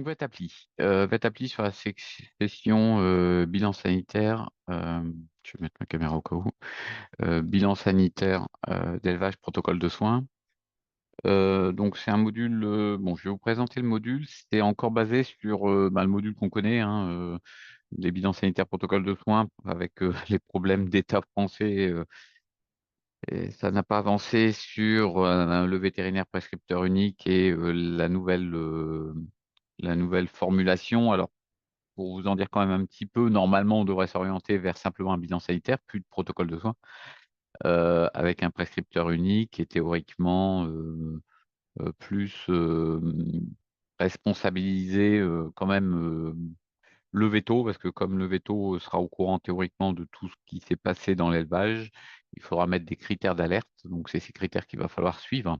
donc Vetappli sur la session bilan sanitaire. Je vais mettre ma caméra au cas où. Bilan sanitaire d'élevage, protocole de soins. Donc c'est un module. Bon, je vais vous présenter le module. C'est encore basé sur le module qu'on connaît, hein, les bilans sanitaires, protocole de soins, avec les problèmes d'État français. Et ça n'a pas avancé sur le vétérinaire prescripteur unique et la nouvelle formulation. Alors, pour vous en dire quand même un petit peu, normalement, on devrait s'orienter vers simplement un bilan sanitaire, plus de protocole de soins, avec un prescripteur unique et théoriquement plus responsabiliser quand même le veto, parce que comme le veto sera au courant théoriquement de tout ce qui s'est passé dans l'élevage, il faudra mettre des critères d'alerte. Donc, c'est ces critères qu'il va falloir suivre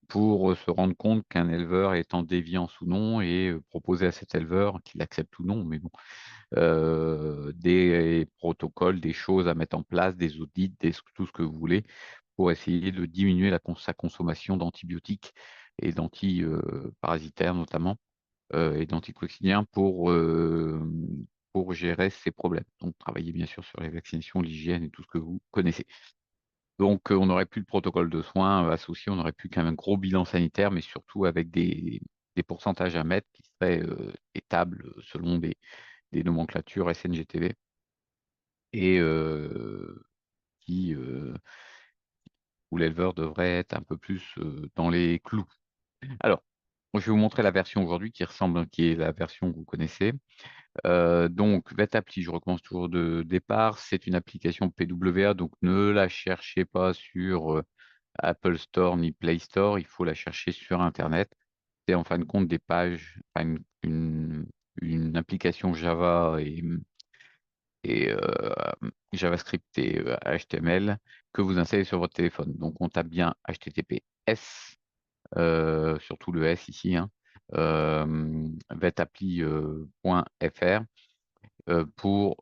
pour se rendre compte qu'un éleveur est en déviance ou non et proposer à cet éleveur, qu'il accepte ou non, mais bon, des protocoles, des choses à mettre en place, des audits, tout ce que vous voulez, pour essayer de diminuer sa consommation d'antibiotiques et d'antiparasitaires notamment, et d'anticoccidiens pour gérer ces problèmes. Donc, travailler bien sûr sur les vaccinations, l'hygiène et tout ce que vous connaissez. Donc, on n'aurait plus de protocole de soins associé, on n'aurait plus qu'un gros bilan sanitaire, mais surtout avec des pourcentages à mettre qui seraient étables selon des nomenclatures SNGTV et qui, où l'éleveur devrait être un peu plus dans les clous. Alors, je vais vous montrer la version aujourd'hui qui est la version que vous connaissez. Donc, Vetappli, je recommence toujours de départ, c'est une application PWA, donc ne la cherchez pas sur Apple Store ni Play Store, il faut la chercher sur Internet. C'est en fin de compte des pages, enfin, une application Java et JavaScript et HTML que vous installez sur votre téléphone. Donc, on tape bien HTTPS, surtout le S ici, hein, vetappli.fr pour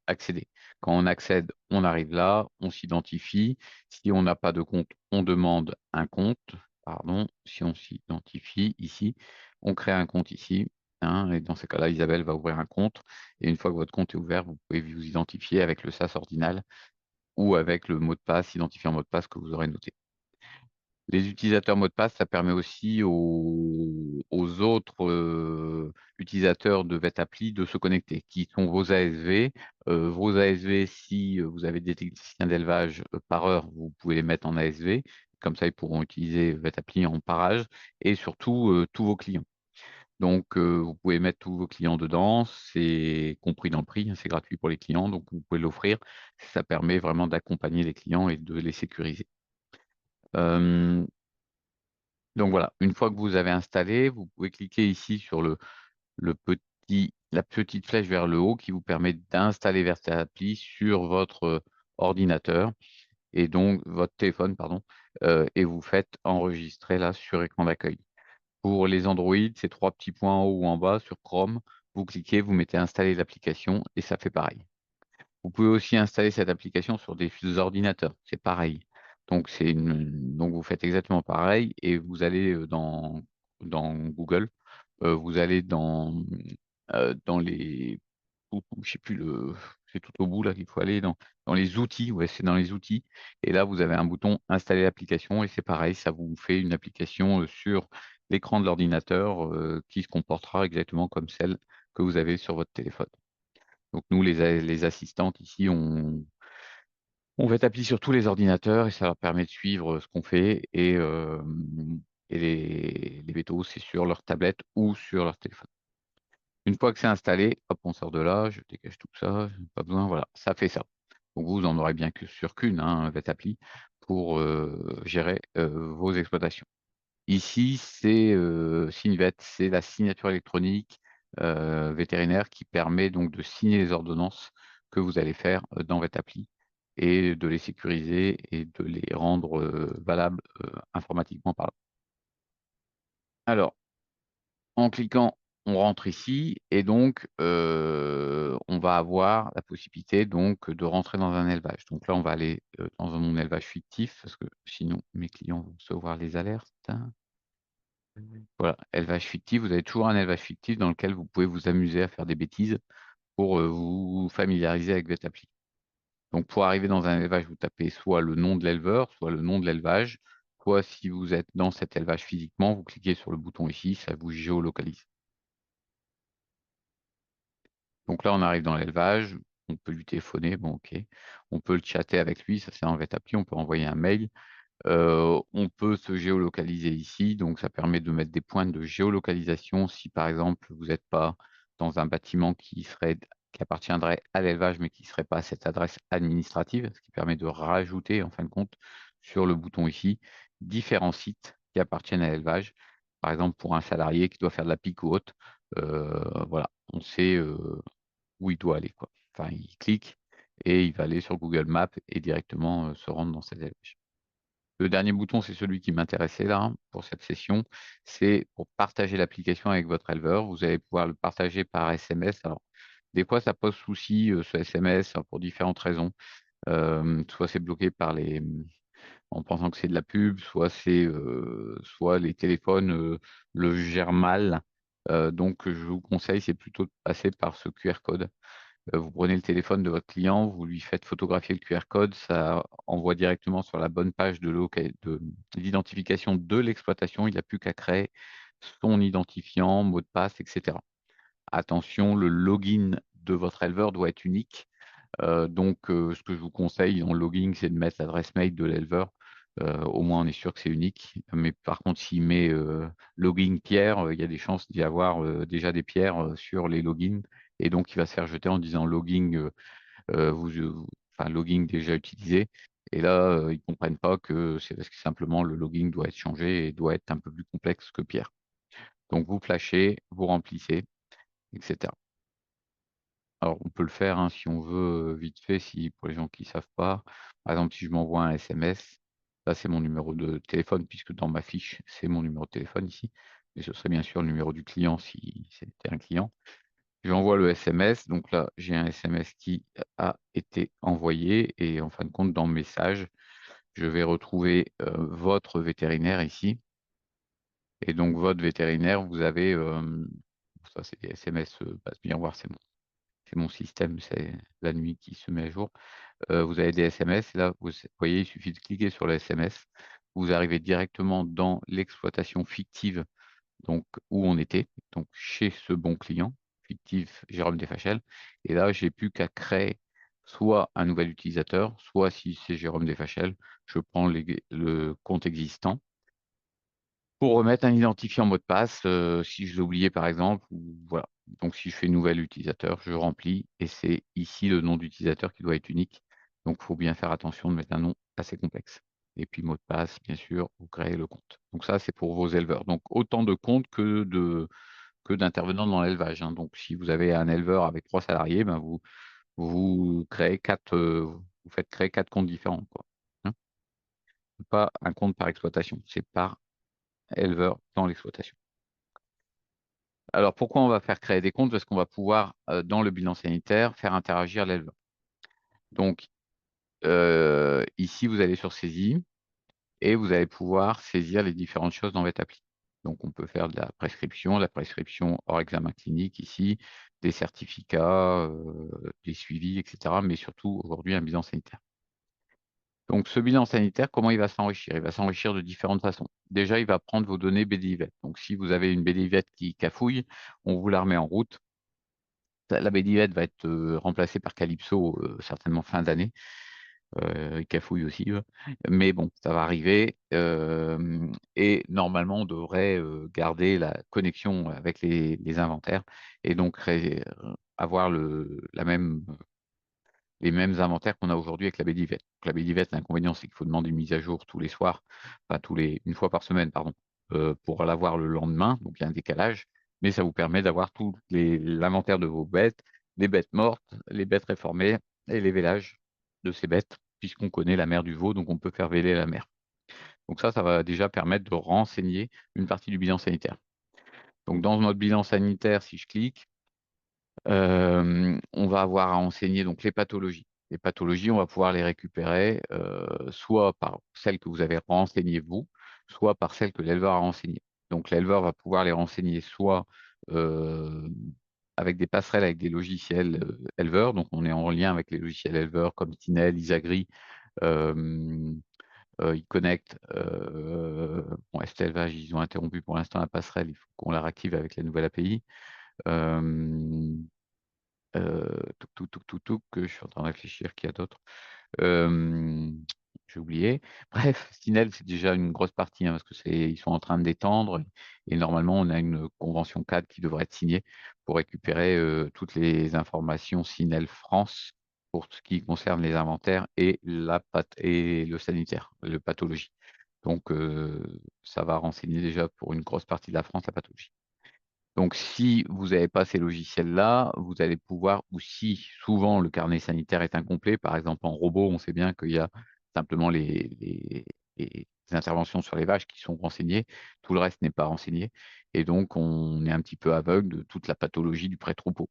accéder. Quand on accède, on arrive là, on s'identifie. Si on n'a pas de compte, on demande un compte. Pardon, si on s'identifie ici, on crée un compte ici, hein, et dans ce cas-là, Isabelle va ouvrir un compte. Et une fois que votre compte est ouvert, vous pouvez vous identifier avec le SAS ordinal ou avec le mot de passe, identifiant mot de passe que vous aurez noté. Les utilisateurs mot de passe, ça permet aussi aux autres utilisateurs de Vetappli de se connecter, qui sont vos ASV. Vos ASV, si vous avez des techniciens d'élevage par heure, vous pouvez les mettre en ASV. Comme ça, ils pourront utiliser Vetappli en parage. Et surtout, tous vos clients. Donc, vous pouvez mettre tous vos clients dedans. C'est compris dans le prix, hein, c'est gratuit pour les clients. Donc, vous pouvez l'offrir. Ça permet vraiment d'accompagner les clients et de les sécuriser. Euh, Donc voilà, une fois que vous avez installé, vous pouvez cliquer ici sur la petite flèche vers le haut qui vous permet d'installer Vertappli sur votre ordinateur et donc votre téléphone, pardon, et vous faites enregistrer là sur écran d'accueil. Pour les Android, c'est trois petits points en haut ou en bas sur Chrome. Vous cliquez, vous mettez installer l'application et ça fait pareil. Vous pouvez aussi installer cette application sur des ordinateurs, c'est pareil. Donc vous faites exactement pareil et vous allez dans Google, vous allez dans les, je sais plus c'est tout au bout là qu'il faut aller dans les outils, ouais, c'est dans les outils. Et là, vous avez un bouton installer l'application et c'est pareil, ça vous fait une application sur l'écran de l'ordinateur qui se comportera exactement comme celle que vous avez sur votre téléphone. Donc nous, les assistantes ici, on va appuyer sur tous les ordinateurs et ça leur permet de suivre ce qu'on fait et les vétos, c'est sur leur tablette ou sur leur téléphone. Une fois que c'est installé, hop, on sort de là, je dégage tout ça, pas besoin, voilà, ça fait ça. Donc vous en aurez bien que sur qu'une, hein, Vetappli, pour gérer vos exploitations. Ici, c'est Signet, c'est la signature électronique vétérinaire qui permet donc de signer les ordonnances que vous allez faire dans Vetappli et de les sécuriser et de les rendre valables informatiquement parlant. Alors, en cliquant, on rentre ici et donc on va avoir la possibilité donc de rentrer dans un élevage. Donc là, on va aller dans mon élevage fictif parce que sinon mes clients vont recevoir les alertes, hein. Voilà, élevage fictif, vous avez toujours un élevage fictif dans lequel vous pouvez vous amuser à faire des bêtises pour vous familiariser avec votre appli. Donc pour arriver dans un élevage, vous tapez soit le nom de l'éleveur, soit le nom de l'élevage, soit si vous êtes dans cet élevage physiquement, vous cliquez sur le bouton ici, ça vous géolocalise. Donc là, on arrive dans l'élevage, on peut lui téléphoner, bon ok. On peut le chatter avec lui, ça c'est dans votre appli, on peut envoyer un mail. On peut se géolocaliser ici, donc ça permet de mettre des points de géolocalisation si par exemple vous n'êtes pas dans un bâtiment qui appartiendrait à l'élevage mais qui ne serait pas à cette adresse administrative, ce qui permet de rajouter en fin de compte sur le bouton ici différents sites qui appartiennent à l'élevage. Par exemple pour un salarié qui doit faire de la pique ou autre, voilà, on sait où il doit aller, quoi. Enfin, il clique et il va aller sur Google Maps et directement se rendre dans cet élevage. Le dernier bouton, c'est celui qui m'intéressait là, hein, pour cette session. C'est pour partager l'application avec votre éleveur. Vous allez pouvoir le partager par SMS. Alors, des fois, ça pose souci, ce SMS, hein, pour différentes raisons. Soit c'est bloqué par en pensant que c'est de la pub, soit les téléphones le gèrent mal. Donc, je vous conseille, c'est plutôt de passer par ce QR code. Vous prenez le téléphone de votre client, vous lui faites photographier le QR code, ça envoie directement sur la bonne page de l'identification de l'exploitation. Il n'a plus qu'à créer son identifiant, mot de passe, etc. Attention, le login de votre éleveur doit être unique. Donc, ce que je vous conseille dans le login, c'est de mettre l'adresse mail de l'éleveur. Au moins, on est sûr que c'est unique. Mais par contre, s'il met login Pierre, il y a des chances d'y avoir déjà des pierres sur les logins. Et donc, il va se faire jeter en disant login, enfin, login déjà utilisé. Et là, ils ne comprennent pas que c'est parce que simplement le login doit être changé et doit être un peu plus complexe que Pierre. Donc, vous flashez, vous remplissez, etc. Alors, on peut le faire, hein, si on veut, vite fait, si pour les gens qui ne savent pas. Par exemple, si je m'envoie un SMS, là, c'est mon numéro de téléphone, puisque dans ma fiche, c'est mon numéro de téléphone ici. Mais ce serait bien sûr le numéro du client si c'était un client. J'envoie le SMS, donc là, j'ai un SMS qui a été envoyé et en fin de compte, dans le message, je vais retrouver votre vétérinaire ici. Et donc, votre vétérinaire, vous avez, ça c'est des SMS, passe bien voir, c'est mon système, c'est la nuit qui se met à jour. Vous avez des SMS, et là, vous voyez, il suffit de cliquer sur le SMS. Vous arrivez directement dans l'exploitation fictive, donc où on était, donc chez ce bon client fictif, Jérôme Desfachel. Et là, j'ai plus qu'à créer soit un nouvel utilisateur, soit si c'est Jérôme Desfachel, je prends le compte existant pour remettre un identifiant mot de passe, si je l'ai oublié par exemple, ou voilà. Donc si je fais nouvel utilisateur, je remplis et c'est ici le nom d'utilisateur qui doit être unique. Donc il faut bien faire attention de mettre un nom assez complexe. Et puis mot de passe, bien sûr, vous créez le compte. Donc ça, c'est pour vos éleveurs. Donc autant de comptes que d'intervenants dans l'élevage, hein. Donc si vous avez un éleveur avec 3 salariés, ben vous créez vous faites créer 4 comptes différents, quoi. Hein. Pas un compte par exploitation, c'est par éleveur dans l'exploitation. Alors pourquoi on va faire créer des comptes? Parce qu'on va pouvoir, dans le bilan sanitaire, faire interagir l'éleveur. Donc ici, vous allez sur saisie et vous allez pouvoir saisir les différentes choses dans votre appli. Donc on peut faire de la prescription hors examen clinique ici, des certificats, des suivis, etc. Mais surtout aujourd'hui un bilan sanitaire. Donc ce bilan sanitaire, comment il va s'enrichir? Il va s'enrichir de différentes façons. Déjà, il va prendre vos données BDIVET. Donc si vous avez une BDIVET qui cafouille, on vous la remet en route. La BDIVET va être remplacée par Calypso certainement fin d'année. Il cafouille aussi, eux. Mais bon, ça va arriver. Et normalement, on devrait garder la connexion avec les inventaires et donc avoir les mêmes inventaires qu'on a aujourd'hui avec la BDIVET. Donc, la BDIVET, l'inconvénient, c'est qu'il faut demander une mise à jour tous les soirs, enfin une fois par semaine, pardon, pour l'avoir le lendemain. Donc il y a un décalage, mais ça vous permet d'avoir tout l'inventaire de vos bêtes, les bêtes mortes, les bêtes réformées et les vélages de ces bêtes, puisqu'on connaît la mère du veau, donc on peut faire véler la mère. Donc ça va déjà permettre de renseigner une partie du bilan sanitaire. Donc dans notre bilan sanitaire, si je clique, on va avoir à enseigner donc les pathologies. Les pathologies, on va pouvoir les récupérer soit par celles que vous avez renseignées vous, soit par celles que l'éleveur a renseignées. Donc l'éleveur va pouvoir les renseigner soit euh, avec des passerelles avec des logiciels éleveurs, donc on est en lien avec les logiciels éleveurs comme Tinel, Isagri, euh, iConnect, bon, ST Élevage, ils ont interrompu pour l'instant la passerelle, il faut qu'on la réactive avec la nouvelle API. Euh, que je suis en train de réfléchir, qu'il y a d'autres. Euh, j'ai oublié. Bref, Stinel, c'est déjà une grosse partie, hein, parce que ils sont en train de d'étendre et normalement, on a une convention cadre qui devrait être signée pour récupérer toutes les informations Sinel France pour ce qui concerne les inventaires et et le sanitaire, le pathologie. Donc, ça va renseigner déjà pour une grosse partie de la France la pathologie. Donc, si vous n'avez pas ces logiciels-là, vous allez pouvoir, ou si souvent le carnet sanitaire est incomplet, par exemple en robot, on sait bien qu'il y a simplement les interventions sur les vaches qui sont renseignées, tout le reste n'est pas renseigné, et donc on est un petit peu aveugle de toute la pathologie du pré-troupeau.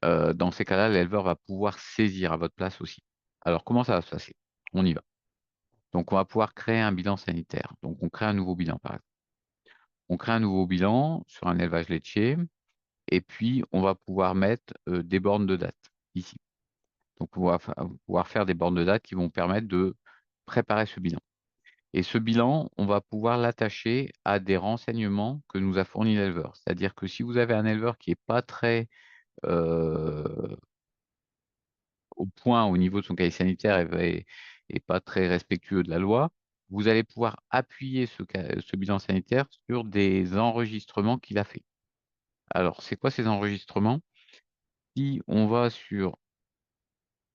Dans ces cas-là, l'éleveur va pouvoir saisir à votre place aussi. Alors, comment ça va se passer? On y va. Donc, on va pouvoir créer un bilan sanitaire. Donc, on crée un nouveau bilan, par exemple. On crée un nouveau bilan sur un élevage laitier. Et puis, on va pouvoir mettre des bornes de date ici. Donc, on va pouvoir faire des bornes de date qui vont permettre de préparer ce bilan. Et ce bilan, on va pouvoir l'attacher à des renseignements que nous a fournis l'éleveur. C'est-à-dire que si vous avez un éleveur qui n'est pas très euh, au point au niveau de son cahier sanitaire et pas très respectueux de la loi, vous allez pouvoir appuyer ce bilan sanitaire sur des enregistrements qu'il a fait. Alors, c'est quoi ces enregistrements? Si on va sur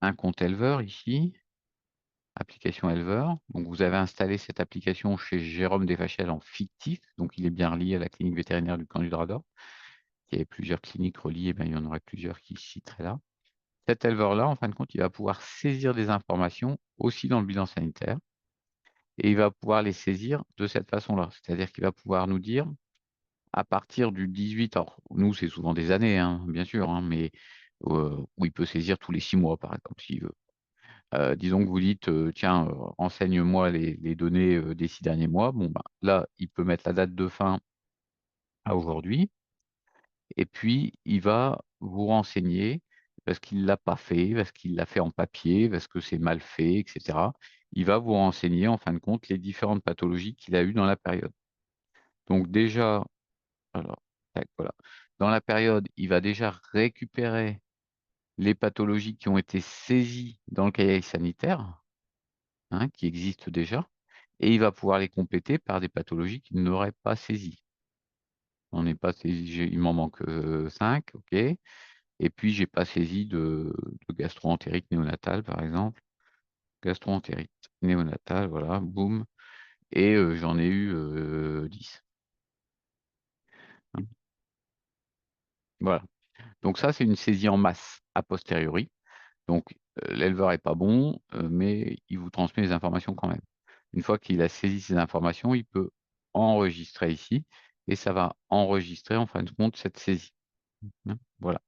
un compte éleveur ici, application éleveur. Donc vous avez installé cette application chez Jérôme Desfachelles en fictif, donc il est bien relié à la clinique vétérinaire du Camp du Drap d'Or. Il y avait plusieurs cliniques reliées, ben, il y en aurait plusieurs qui citeraient là. Cet éleveur-là, en fin de compte, il va pouvoir saisir des informations aussi dans le bilan sanitaire et il va pouvoir les saisir de cette façon-là. C'est-à-dire qu'il va pouvoir nous dire à partir du 18, alors nous c'est souvent des années, hein, bien sûr, hein, mais où il peut saisir tous les 6 mois, par exemple, s'il veut. Disons que vous dites, tiens, renseigne-moi les données des 6 derniers mois. Bon, ben, là, il peut mettre la date de fin à aujourd'hui, et puis il va vous renseigner parce qu'il ne l'a pas fait, parce qu'il l'a fait en papier, parce que c'est mal fait, etc. Il va vous renseigner, en fin de compte, les différentes pathologies qu'il a eues dans la période. Donc déjà, alors, tac, voilà. Dans la période, il va déjà récupérer les pathologies qui ont été saisies dans le cahier sanitaire, hein, qui existent déjà, et il va pouvoir les compléter par des pathologies qu'il n'aurait pas saisies. On n'est pas saisi, il m'en manque 5, ok. Et puis j'ai pas saisi de gastro-entérite néonatale, par exemple. Gastro-entérite néonatale, voilà, boum. Et j'en ai eu 10. Hein. Voilà. Donc ça, c'est une saisie en masse a posteriori. Donc l'éleveur est pas bon, mais il vous transmet les informations quand même. Une fois qu'il a saisi ces informations, il peut enregistrer ici et ça va enregistrer en fin de compte cette saisie. Hein, voilà.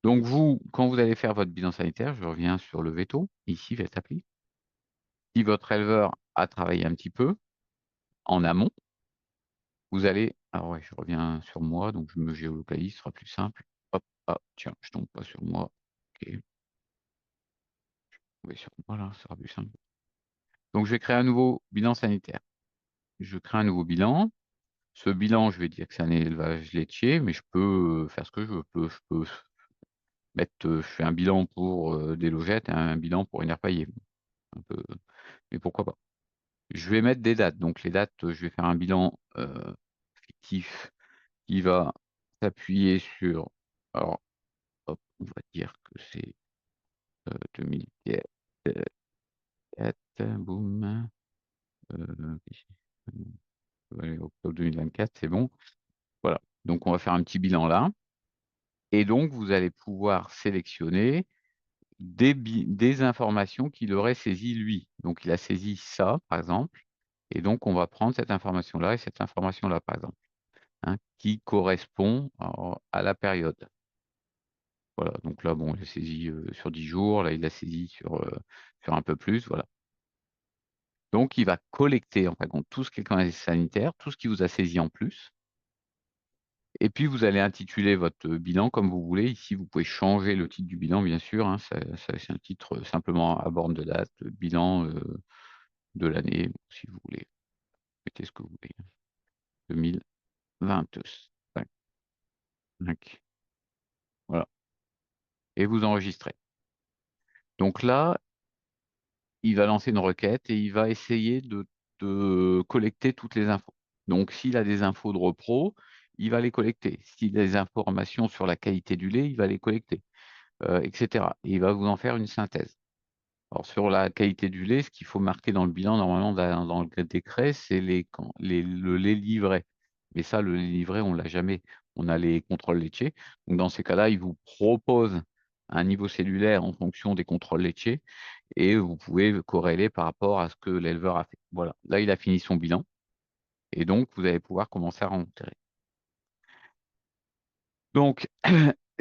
Donc vous, quand vous allez faire votre bilan sanitaire, je reviens sur le veto, ici, cette appli. Si votre éleveur a travaillé un petit peu en amont, vous allez. Alors ouais, je reviens sur moi, donc je me géolocalise, ce sera plus simple. Hop, ah, tiens, je tombe pas sur moi. Ok, je vais sur moi là, ce sera plus simple. Donc je vais créer un nouveau bilan sanitaire. Je crée un nouveau bilan. Ce bilan, je vais dire que c'est un élevage laitier, mais je peux faire ce que je veux. Je peux mettre, je fais un bilan pour des logettes et un bilan pour une aire paillée. Un peu, mais pourquoi pas? Je vais mettre des dates. Donc les dates, je vais faire un bilan fictif qui va s'appuyer sur. Alors, hop, on va dire que c'est 2004, boum. Euh, ouais, octobre 2024, c'est bon. Voilà. Donc on va faire un petit bilan là. Et donc, vous allez pouvoir sélectionner des informations qu'il aurait saisies lui. Donc, il a saisi ça, par exemple. Et donc, on va prendre cette information-là et cette information-là, par exemple, hein, qui correspond à la période. Voilà. Donc là, bon, il a saisi sur 10 jours. Là, il a saisi sur un peu plus. Voilà. Donc il va collecter, en fin de compte, tout ce qui est casier sanitaire, tout ce qui vous a saisi en plus. Et puis vous allez intituler votre bilan comme vous voulez. Ici, vous pouvez changer le titre du bilan, bien sûr, hein. C'est un titre simplement à borne de date, bilan de l'année, si vous voulez. Mettez ce que vous voulez. 2025. Voilà. Et vous enregistrez. Donc là, il va lancer une requête et il va essayer de collecter toutes les infos. Donc, s'il a des infos de repro, il va les collecter. S'il a des informations sur la qualité du lait, il va les collecter, etc. Et il va vous en faire une synthèse. Alors, sur la qualité du lait, ce qu'il faut marquer dans le bilan, normalement, dans le décret, c'est le lait livré. Mais ça, le lait livré, on ne l'a jamais. On a les contrôles laitiers. Donc, dans ces cas-là, il vous propose un niveau cellulaire en fonction des contrôles laitiers et vous pouvez corréler par rapport à ce que l'éleveur a fait. Voilà, là, il a fini son bilan et donc vous allez pouvoir commencer à rentrer. Donc,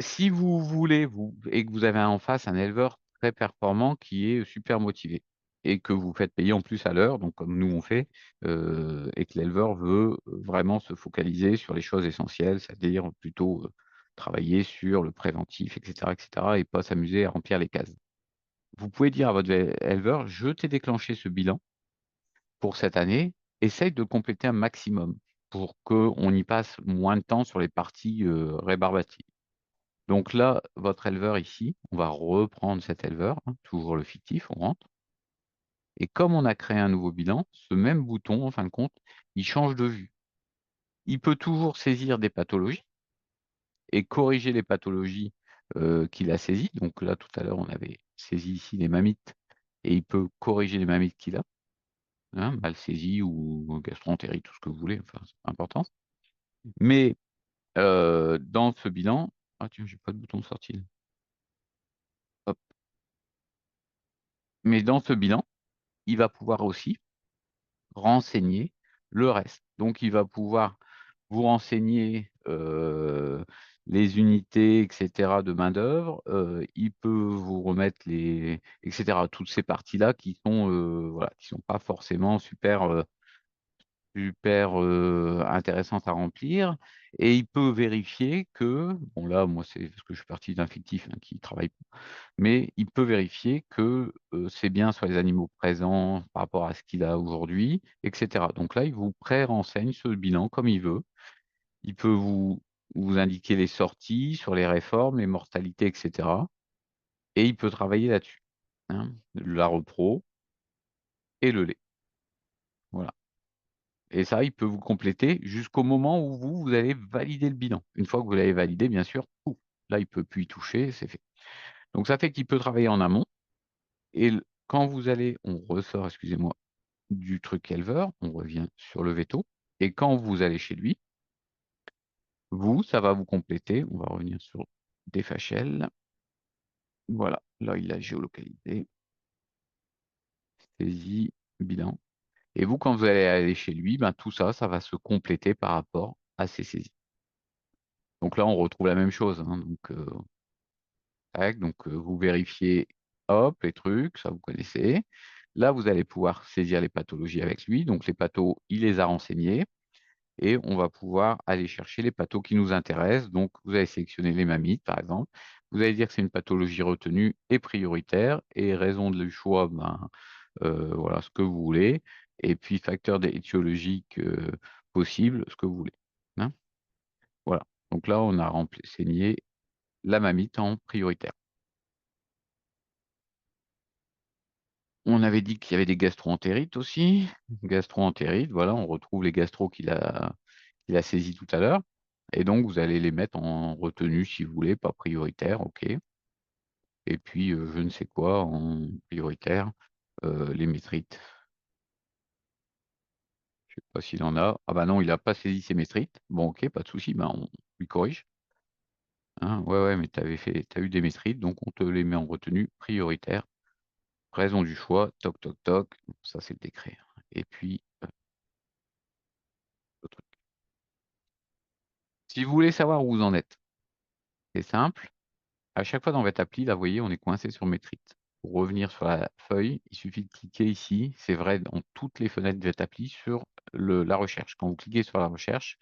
si vous voulez et que vous avez en face un éleveur très performant qui est super motivé et que vous faites payer en plus à l'heure, donc comme nous on fait, et que l'éleveur veut vraiment se focaliser sur les choses essentielles, c'est-à-dire plutôt travailler sur le préventif, etc., et pas s'amuser à remplir les cases. Vous pouvez dire à votre éleveur, je t'ai déclenché ce bilan pour cette année, essaye de compléter un maximum pour qu'on y passe moins de temps sur les parties, rébarbatives. Donc là, votre éleveur ici, on va reprendre cet éleveur, hein, toujours le fictif, on rentre et comme on a créé un nouveau bilan, ce même bouton, en fin de compte, il change de vue. Il peut toujours saisir des pathologies et corriger les pathologies, qu'il a saisies. Donc là, tout à l'heure, on avait saisi ici les mammites et il peut corriger les mammites qu'il a, hein, mal saisies ou gastro-entérite, tout ce que vous voulez, enfin, c'est pas important. Mais dans ce bilan, ah tiens, j'ai pas de bouton de sortie là. Hop. Mais dans ce bilan, il va pouvoir aussi renseigner le reste. Donc il va pouvoir vous renseigner, les unités et cetera de main-d'œuvre, il peut vous remettre les et cetera, toutes ces parties-là qui sont, voilà, qui sont pas forcément super, intéressante à remplir et il peut vérifier que bon là, moi, c'est parce que je suis parti d'un fictif, hein, qui travaille, mais il peut vérifier que, c'est bien sur les animaux présents par rapport à ce qu'il a aujourd'hui et cetera. Donc là, il vous pré-renseigne ce bilan comme il veut. Il peut vous indiquer les sorties sur les réformes, les mortalités et cetera et il peut travailler là-dessus, hein, la repro et le lait. Voilà. Et ça, il peut vous compléter jusqu'au moment où vous allez valider le bilan. Une fois que vous l'avez validé, bien sûr, pouf, là, il peut plus y toucher, c'est fait. Donc ça fait qu'il peut travailler en amont et quand vous allez on ressort, excusez-moi, du truc éleveur, on revient sur le véto et quand vous allez chez lui, ça va vous compléter. On va revenir sur des FHL. Voilà, là, il a géolocalisé, saisie, bilan et vous, quand vous allez aller chez lui, ben, tout ça, ça va se compléter par rapport à ces saisies. Donc là, on retrouve la même chose, hein, donc tac, donc vous vérifiez, hop, les trucs, ça vous connaissez. Là, vous allez pouvoir saisir les pathologies avec lui, donc les pathos, il les a renseignés et on va pouvoir aller chercher les pathos qui nous intéressent. Donc vous allez sélectionner les mammites, par exemple. Vous allez dire que c'est une pathologie retenue et prioritaire et raison du choix, ben, voilà, ce que vous voulez et puis facteur étiologique, possible, ce que vous voulez, hein. Voilà, donc là, on a renseigné la mamite en prioritaire. On avait dit qu'il y avait des gastro-entérites aussi. Gastro-entérites, voilà, on retrouve les gastros qu'il a saisis tout à l'heure et donc vous allez les mettre en retenue si vous voulez, pas prioritaire, OK et puis, je ne sais quoi en prioritaire, les métrites. Je sais pas s'il en a. Ah bah non, il a pas saisi ses métrites. Bon OK, pas de souci, ben, on lui corrige, hein. Ouais, ouais, mais tu as eu des métrites, donc on te les met en retenue prioritaire. Raison du choix, toc, toc, toc. Ça, c'est le décret, hein et puis, le truc. Si vous voulez savoir où vous en êtes, c'est simple, à chaque fois dans votre appli, là, vous voyez, on est coincé sur métrites. pour revenir sur la feuille, il suffit de cliquer ici, c'est vrai dans toutes les fenêtres d'Etappli sur la recherche. Quand vous cliquez sur la recherche,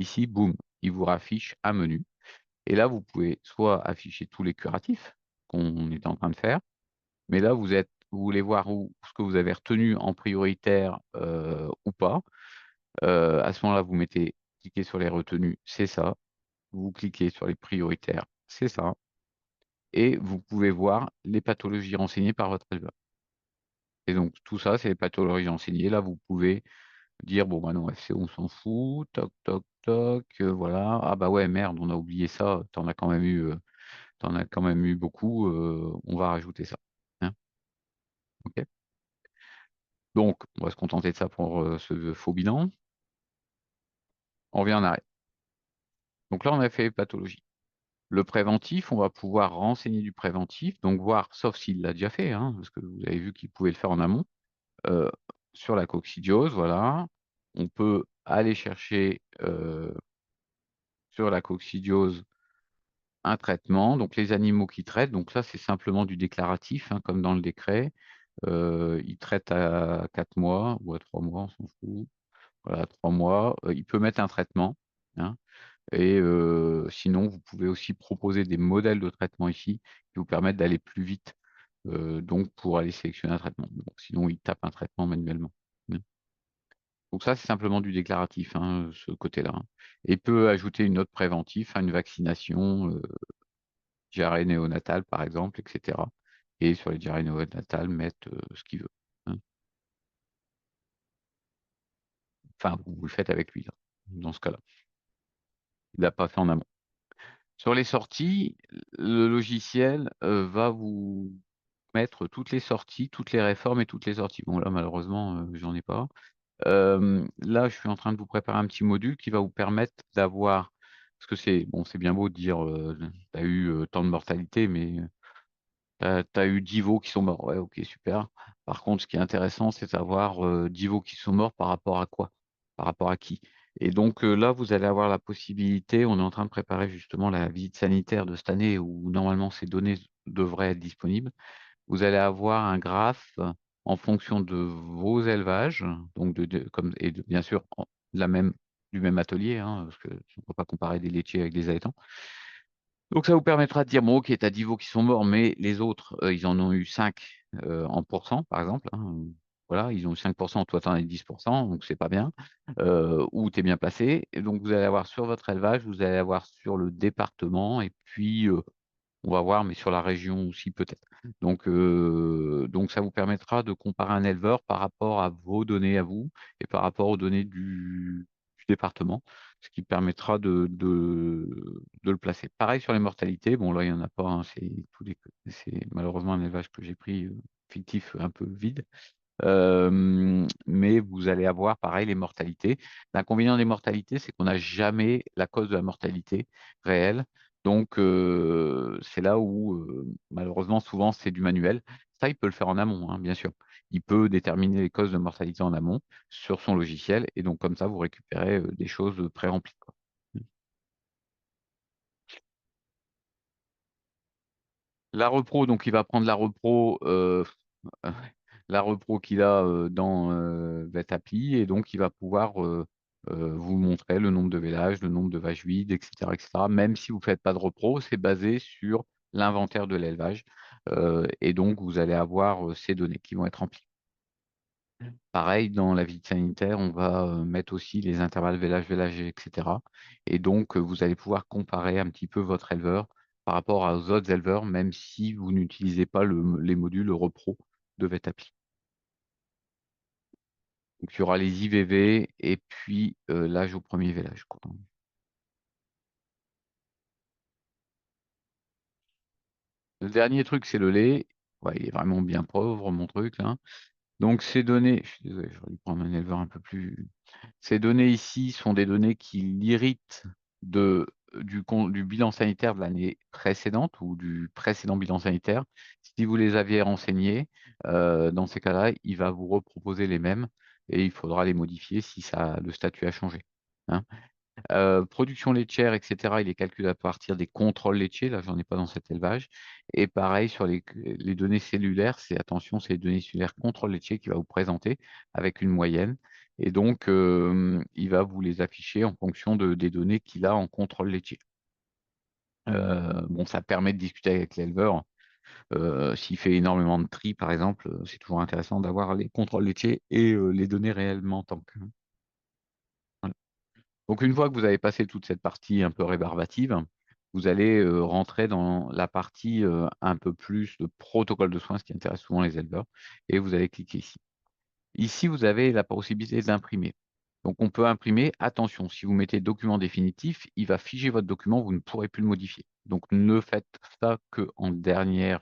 ici, boum, il vous affiche un menu et là, vous pouvez soit afficher tous les curatifs qu'on est en train de faire, mais là, vous voulez voir où ce que vous avez retenu en prioritaire, ou pas. À ce moment-là, vous cliquez sur les retenus, c'est ça. Vous cliquez sur les prioritaires, c'est ça. Et vous pouvez voir les pathologies renseignées par votre éleveur. Et donc tout ça, c'est les pathologies renseignées. Là, vous pouvez dire: «Bon, bah, non, FC, on s'en fout, toc, toc, toc, voilà. Ah bah, ouais, merde, on a oublié ça, tu as quand même eu beaucoup, on va rajouter ça». Hein? OK? Donc on va se contenter de ça pour, ce faux bilan. On revient en arrière. Donc là, on a fait les pathologies. Le préventif, on va pouvoir renseigner du préventif, donc voir, sauf s'il l'a déjà fait, hein, parce que vous avez vu qu'il pouvait le faire en amont. Heu, sur la coccidiose, voilà, on peut aller chercher, sur la coccidiose un traitement, donc les animaux qui traitent, donc ça, c'est simplement du déclaratif, hein, comme dans le décret. Il traite à 4 mois ou à 3 mois, on s'en fout. Voilà, 3 mois, il peut mettre un traitement, hein, et sinon vous pouvez aussi proposer des modèles de traitement ici, qui vous permettent d'aller plus vite, donc pour aller sélectionner un traitement. Bon, sinon il tape un traitement manuellement. Mmh. Donc ça, c'est simplement du déclaratif, hein, ce côté-là, hein. Et peut ajouter une note préventive, hein, une vaccination, diarrhée néonatale par exemple, et cetera. Et sur les diarrhées néonatales, mettre, ce qu'il veut, hein. Enfin, vous le faites avec lui, là, dans ce cas-là. Il l'a pas fait en amont. Sur les sorties, le logiciel, va vous mettre toutes les sorties, toutes les réformes et toutes les sorties. Bon là, malheureusement, j'en ai pas. Là, je suis en train de vous préparer un petit module qui va vous permettre d'avoir, parce que c'est bon, c'est bien beau de dire, «Tu as eu, tant de mortalité», mais tu as eu 10 veaux qui sont morts. Ouais, OK, super. Par contre, ce qui est intéressant, c'est de savoir, 10 veaux qui sont morts par rapport à quoi? Par rapport à qui? Et donc, là, vous allez avoir la possibilité, on est en train de préparer justement la visite sanitaire de cette année où normalement ces données devraient être disponibles. Vous allez avoir un graphe en fonction de vos élevages, donc comme et de bien sûr en la même du même atelier, hein, parce qu'on ne peut pas comparer des laitiers avec des allaitants. Donc ça vous permettra de dire: «Bon OK, tu as 10 veaux qui sont morts, mais les autres, ils en ont eu 5, en pourcent, par exemple, hein, voilà, ils ont eu 5, toi tu en as eu 10, donc c'est pas bien, ou tu es bien placé». Et donc vous allez avoir sur votre élevage, vous allez avoir sur le département et puis, on va voir, mais sur la région aussi peut-être. Donc ça vous permettra de comparer un éleveur par rapport à vos données à vous et par rapport aux données du département, ce qui permettra de le placer. Pareil sur les mortalités, bon là il y en a pas, hein, c'est malheureusement un élevage que j'ai pris, fictif, un peu vide. Mais vous allez avoir pareil les mortalités. L'inconvénient des mortalités, c'est qu'on n'a jamais la cause de la mortalité réelle. Donc c'est là où, malheureusement souvent c'est du manuel. Ça, il peut le faire en amont, hein, bien sûr. Il peut déterminer les causes de mortalité en amont sur son logiciel et donc comme ça vous récupérez, des choses, pré-remplies, quoi. Mmh. La repro, donc il va prendre la repro, la repro qu'il a, dans, Vetappli et donc il va pouvoir, vous montrer le nombre de vélages, le nombre de vaches vides et cetera. Même si vous faites pas de repro, c'est basé sur l'inventaire de l'élevage, et donc vous allez avoir, ces données qui vont être remplies. Pareil, dans la visite sanitaire, on va, mettre aussi les intervalles vélage, et cetera et donc vous allez pouvoir comparer un petit peu votre éleveur par rapport aux autres éleveurs, même si vous n'utilisez pas les modules repro de Vetappli. Donc il y aura les IVV et puis, l'âge au premier vélage, quoi. Le dernier truc, c'est le lait. Ouais, il est vraiment bien pauvre mon truc là. Donc ces données, je suis désolé, j'aurais dû prendre un éleveur un peu plus. Ces données ici sont des données qui l'irritent du bilan sanitaire de l'année précédente ou du précédent bilan sanitaire. Si vous les aviez renseignés, dans ces cas-là, il va vous reproposer les mêmes et il faudra les modifier si le statut a changé, hein. Production laitière, et cetera, il est calculé à partir des contrôles laitiers. Là, j'en ai pas dans cet élevage. Et pareil sur les données cellulaires, c'est attention, c'est les données cellulaires contrôle laitier qui va vous présenter avec une moyenne. Et donc, il va vous les afficher en fonction des données qu'il a en contrôle laitier. Bon, ça permet de discuter avec l'éleveur. S'il fait énormément de tri, par exemple, c'est toujours intéressant d'avoir les contrôles laitiers et les données réellement en tant que. Voilà. Donc une fois que vous avez passé toute cette partie un peu rébarbative, vous allez, rentrer dans la partie, un peu plus de protocole de soins, ce qui intéresse souvent les éleveurs, et vous allez cliquer ici. Ici, vous avez la possibilité d'imprimer. Donc on peut imprimer. Attention, si vous mettez document définitif, il va figer votre document, vous ne pourrez plus le modifier. Donc ne faites ça qu'en dernière,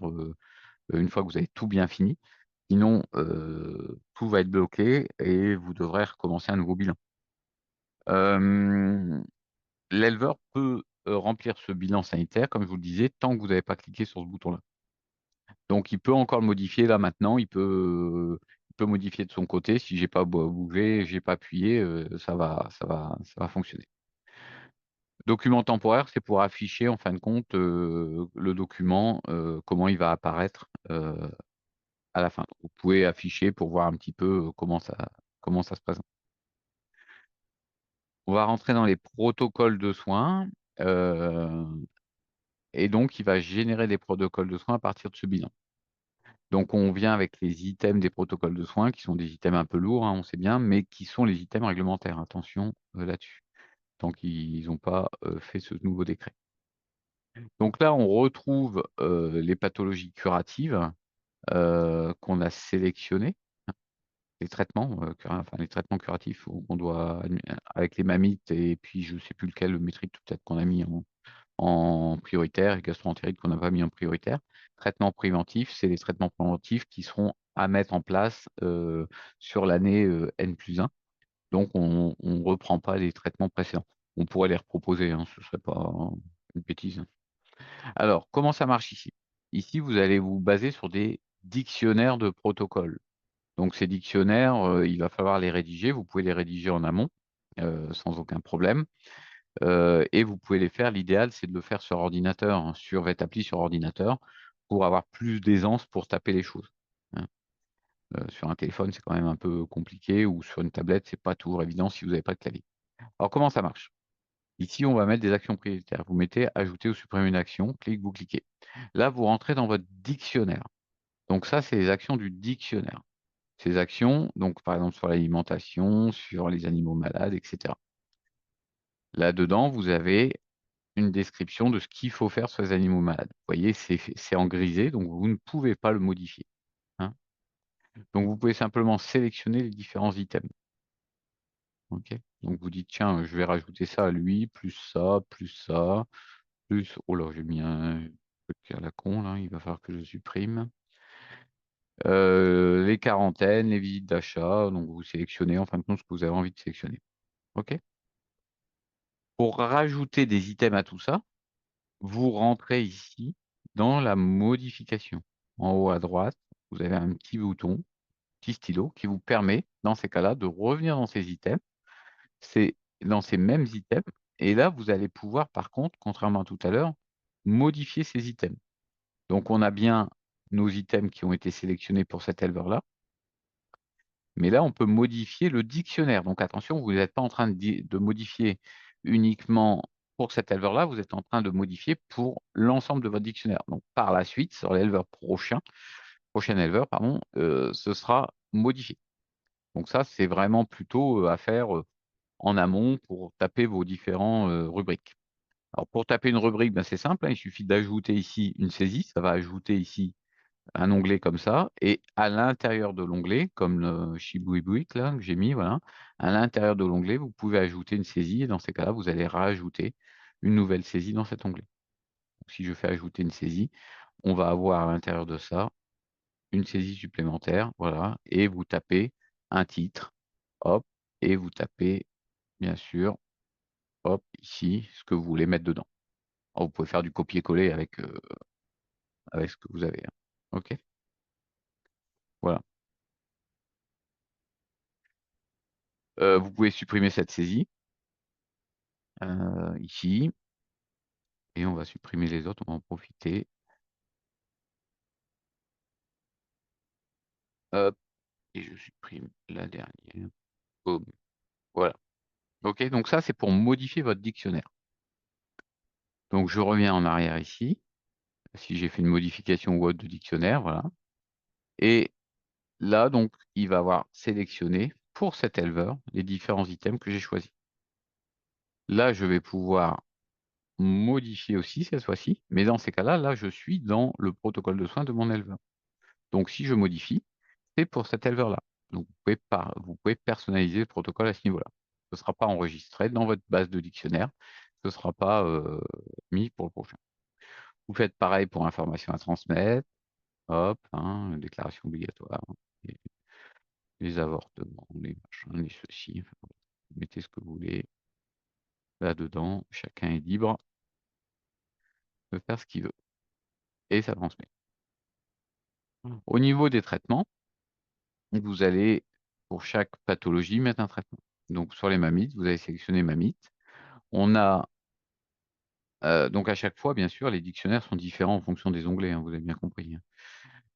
une fois que vous avez tout bien fini. Sinon, tout va être bloqué et vous devrez recommencer un nouveau bilan. Hem, L'éleveur peut, remplir ce bilan sanitaire, comme je vous le disais, tant que vous n'avez pas cliqué sur ce bouton-là. Donc il peut encore le modifier là maintenant, il peut modifier de son côté. Si j'ai pas bougé, j'ai pas appuyé, ça va fonctionner. Document temporaire, c'est pour afficher en fin de compte, le document, comment il va apparaître, à la fin. Vous pouvez afficher pour voir un petit peu, comment ça se présente. On va rentrer dans les protocoles de soins, heu et donc il va générer des protocoles de soins à partir de ce bilan. Donc on vient avec les items des protocoles de soins qui sont des items un peu lourds, hein, on sait bien, mais qui sont les items réglementaires. Attention, là-dessus, tant qu'ils n'ont pas, fait ce nouveau décret. Donc là, on retrouve, les pathologies curatives, qu'on a sélectionnées, les traitements, enfin les traitements curatifs qu'on doit avec les mammites et puis je ne sais plus lequel, le métrique peut-être qu'on a mis en prioritaire et gastro-entérite qu'on n'a pas mis en prioritaire. Traitements préventifs, c'est les traitements préventifs qui seront à mettre en place, sur l'année, N+1. Donc on ne reprend pas les traitements précédents. On pourrait les reproposer, hein, ce serait pas une bêtise. Alors, comment ça marche ici? Ici, vous allez vous baser sur des dictionnaires de protocoles. Donc ces dictionnaires, il va falloir les rédiger. Vous pouvez les rédiger en amont, sans aucun problème. Et vous pouvez les faire, l'idéal, c'est de le faire sur ordinateur, hein, sur votre appli sur ordinateur, pour avoir plus d'aisance pour taper les choses, hein. Sur un téléphone, c'est quand même un peu compliqué ou sur une tablette, c'est pas toujours évident si vous n'avez pas de clavier. Alors comment ça marche? Ici, on va mettre des actions prioritaires. Vous mettez ajouter ou supprimer une action, vous cliquez. Là, vous rentrez dans votre dictionnaire. Donc ça, c'est les actions du dictionnaire. Ces actions, donc par exemple sur l'alimentation, sur les animaux malades, et cetera. Là-dedans, vous avez une description de ce qu'il faut faire sur les animaux malades. Vous voyez, c'est en grisé, donc vous ne pouvez pas le modifier, hein. Donc vous pouvez simplement sélectionner les différents items. OK? Donc vous dites: «Tiens, je vais rajouter ça à lui, plus ça, plus» oh là, j'ai mis un truc à la con là, il va falloir que je supprime. Les quarantaines, les visites d'achat, donc vous sélectionnez en fin de compte ce que vous avez envie de sélectionner. OK? Pour rajouter des items à tout ça, vous rentrez ici dans la modification. En haut à droite, vous avez un petit bouton, petit stylo qui vous permet, dans ces cas-là, de revenir dans ces items, c'est dans ces mêmes items et là, vous allez pouvoir par contre, contrairement à tout à l'heure, modifier ces items. Donc on a bien nos items qui ont été sélectionnés pour cet éleveur-là, mais là, on peut modifier le dictionnaire. Donc attention, vous n'êtes pas en train de modifier uniquement pour cet éleveur-là, vous êtes en train de modifier pour l'ensemble de votre dictionnaire. Donc par la suite, sur l'éleveur prochain éleveur, pardon, ce sera modifié. Donc ça, c'est vraiment plutôt, à faire, en amont pour taper vos différents, rubriques. Alors pour taper une rubrique, ben, c'est simple, hein, il suffit d'ajouter ici une saisie, ça va ajouter ici un onglet comme ça et à l'intérieur de l'onglet, comme le Shibouibouik là que j'ai mis, voilà, à l'intérieur de l'onglet, vous pouvez ajouter une saisie et dans ces cas-là, vous allez rajouter une nouvelle saisie dans cet onglet. Donc si je fais ajouter une saisie, on va avoir à l'intérieur de ça une saisie supplémentaire, voilà et vous tapez un titre, hop et vous tapez bien sûr, hop, ici, ce que vous voulez mettre dedans. Alors vous pouvez faire du copier-coller avec ce que vous avez, hein. OK? Voilà. Vous pouvez supprimer cette saisie. ici et on va supprimer les autres, on va en profiter. Hop et je supprime la dernière. Boum, voilà. OK, donc ça, c'est pour modifier votre dictionnaire. Donc je reviens en arrière ici, si j'ai fait une modification ou autre de dictionnaire, voilà et là, donc, il va avoir sélectionné pour cet éleveur les différents items que j'ai choisis. Là, je vais pouvoir modifier aussi cette fois-ci, mais dans ces cas-là, là, je suis dans le protocole de soins de mon éleveur. Donc si je modifie, c'est pour cet éleveur-là. Donc vous pouvez personnaliser le protocole à ce niveau-là. Ce ne sera pas enregistré dans votre base de dictionnaire, ce ne sera pas, mis pour le prochain. Vous faites pareil pour information à transmettre, hop, hein, déclaration obligatoire, et les avortements, les machins, les ceci, enfin, voilà. Vous mettez ce que vous voulez là-dedans, chacun est libre de faire ce qu'il veut et ça transmet. Au niveau des traitements, vous allez, pour chaque pathologie, mettre un traitement. Donc sur les mammites, vous allez sélectionner mammites. On a, donc à chaque fois, bien sûr, les dictionnaires sont différents en fonction des onglets, hein, vous avez bien compris, hein.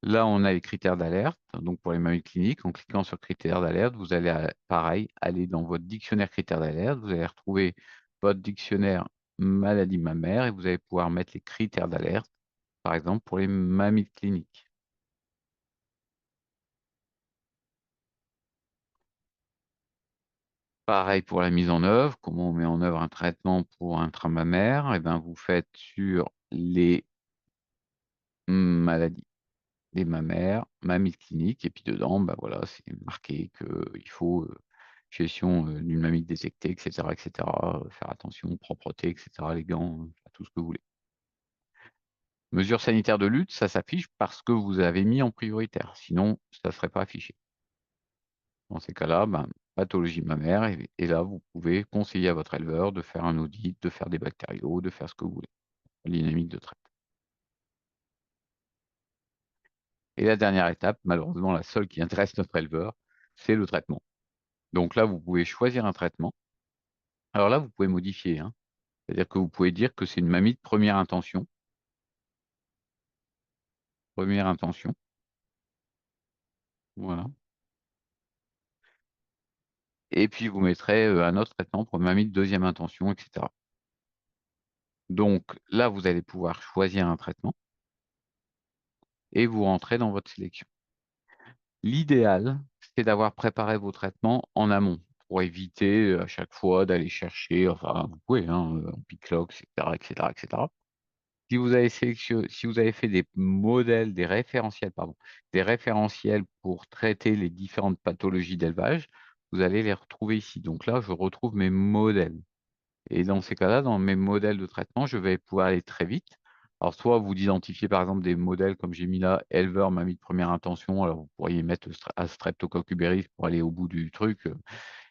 Là, on a les critères d'alerte, donc pour les mammites cliniques, en cliquant sur critères d'alerte, vous allez, pareil, aller dans votre dictionnaire critères d'alerte, vous allez retrouver votre dictionnaire maladie mammaire et vous allez pouvoir mettre les critères d'alerte, par exemple pour les mammites cliniques. Pareil pour la mise en œuvre, comment on met en œuvre un traitement pour un train mammaire? Et ben, vous faites sur les maladies des mammaires, mammites cliniques et puis dedans, bah, voilà, c'est marqué qu'il faut, gestion, d'une mamite détectée et cetera, faire attention, propreté et cetera, les gants, tout ce que vous voulez. Mesures sanitaires de lutte, ça s'affiche parce que vous avez mis en prioritaire, sinon ça ne serait pas affiché. Dans ces cas-là, ben, pathologie mammaire et là, vous pouvez conseiller à votre éleveur de faire un audit, de faire des bactériaux, de faire ce que vous voulez. Dynamique de traite. Et la dernière étape, malheureusement la seule qui intéresse notre éleveur, c'est le traitement. Donc là, vous pouvez choisir un traitement. Alors là, vous pouvez modifier, hein. C'est-à-dire que vous pouvez dire que c'est une mamite première intention, voilà. Et puis vous mettrez, un autre traitement pour une mamite deuxième intention et cetera. Donc là, vous allez pouvoir choisir un traitement et vous rentrez dans votre sélection. L'idéal, c'est d'avoir préparé vos traitements en amont pour éviter, à chaque fois d'aller chercher enfin vous pouvez, hein, en Picloc et cetera et cetera. Si vous avez fait des modèles, des référentiels, pardon, des référentiels pour traiter les différentes pathologies d'élevage, vous allez les retrouver ici. Donc là, je retrouve mes modèles et dans ces cas-là, dans mes modèles de traitement, je vais pouvoir aller très vite. Alors soit vous identifiez par exemple des modèles comme j'ai mis là, éleveur m'a mis de première intention, alors vous pourriez mettre à Streptococcus uberis pour aller au bout du truc,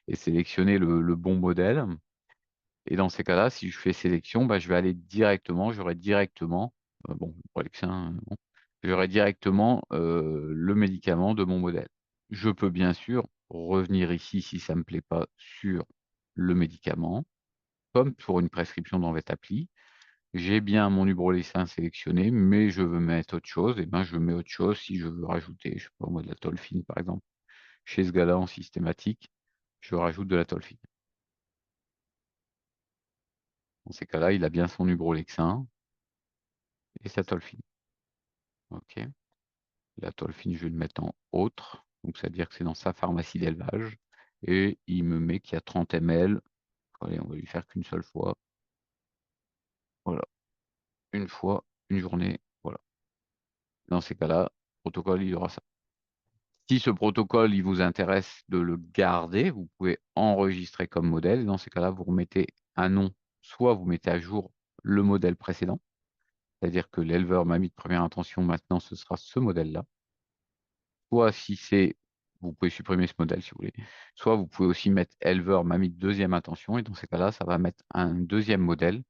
et sélectionner le bon modèle. Et dans ces cas-là, si je fais sélection, bah, je vais aller directement j'aurai directement, bon, pour Alexa, bon, j'aurai directement, le médicament de mon modèle. Je peux bien sûr revenir ici, si ça me plaît pas, sur le médicament, comme pour une prescription dans Vetappli. J'ai bien mon Ubrelescin sélectionné, mais je veux mettre autre chose, et ben, je mets autre chose si je veux rajouter, je sais pas moi, de la tolfine par exemple. Chez ce gars-là, en systématique, je rajoute de la tolfine. Dans ces cas-là, il a bien son Ubrelexin et sa tolfine. OK. La tolfine, je vais le mettre en autre, donc c'est-à-dire que c'est dans sa pharmacie d'élevage et il me met qu'il y a 30 ml. Allez, on va lui faire qu'une seule fois. Voilà, une fois, une journée, voilà. Dans ces cas-là, protocole, il y aura ça. Si ce protocole, il vous intéresse de le garder, vous pouvez enregistrer comme modèle et dans ces cas-là, vous remettez un nom, soit vous mettez à jour le modèle précédent, c'est-à-dire que l'éleveur m'a mis de première intention, maintenant ce sera ce modèle-là. Soit si c'est vous pouvez supprimer ce modèle si vous voulez. Soit vous pouvez aussi mettre éleveur mamie deuxième intention et dans ces cas-là, ça va mettre un deuxième modèle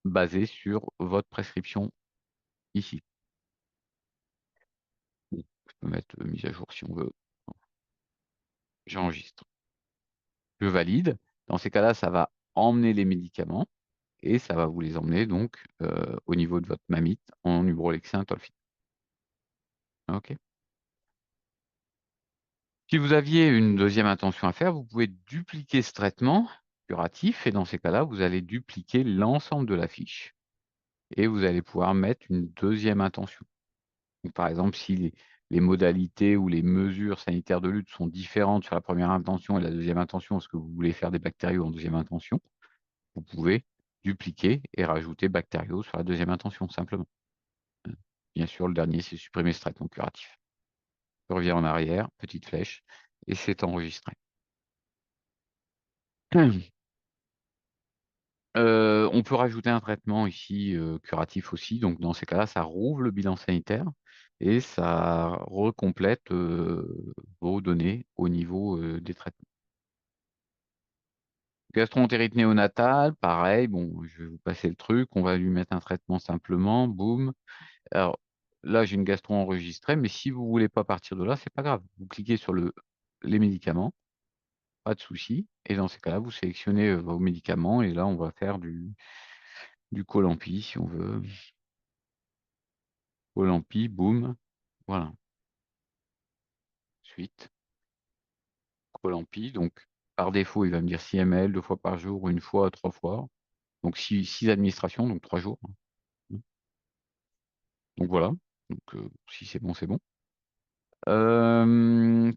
basé sur votre prescription ici. Bon, je peux mettre, mise à jour si on veut. J'enregistre. Je valide. Dans ces cas-là, ça va emmener les médicaments et ça va vous les emmener donc, au niveau de votre mamite en Ubrelexin Tolfit. OK. Si vous aviez une deuxième intention à faire, vous pouvez dupliquer ce traitement curatif et dans ces cas-là, vous allez dupliquer l'ensemble de la fiche et vous allez pouvoir mettre une deuxième intention. Donc par exemple, si les modalités ou les mesures sanitaires de lutte sont différentes sur la première intention et la deuxième intention, parce que vous voulez faire des bactériaux en deuxième intention, vous pouvez dupliquer et rajouter bactériaux sur la deuxième intention simplement. Bien sûr, le dernier, c'est supprimer ce traitement curatif. Je reviens en arrière, petite flèche et c'est enregistré. On peut rajouter un traitement ici, curatif aussi, donc dans ces cas-là, ça rouvre le bilan sanitaire et ça recomplète, vos données au niveau, des traitements. Gastroentérite néonatale, pareil, bon, je vais vous passer le truc, on va lui mettre un traitement simplement, boum. Alors là, j'ai une gastro enregistrée, mais si vous voulez pas partir de là, c'est pas grave. Vous cliquez sur les médicaments, pas de souci et dans ces cas-là, vous sélectionnez, vos médicaments et là, on va faire du Colampi si on veut. Colampi, boum, voilà. Suite, Colampi, donc par défaut, il va me dire 6 ml 2 fois par jour, 1 fois, 3 fois. Donc 6 administrations, donc 3 jours. Mmh. Donc voilà, donc si c'est bon, c'est bon.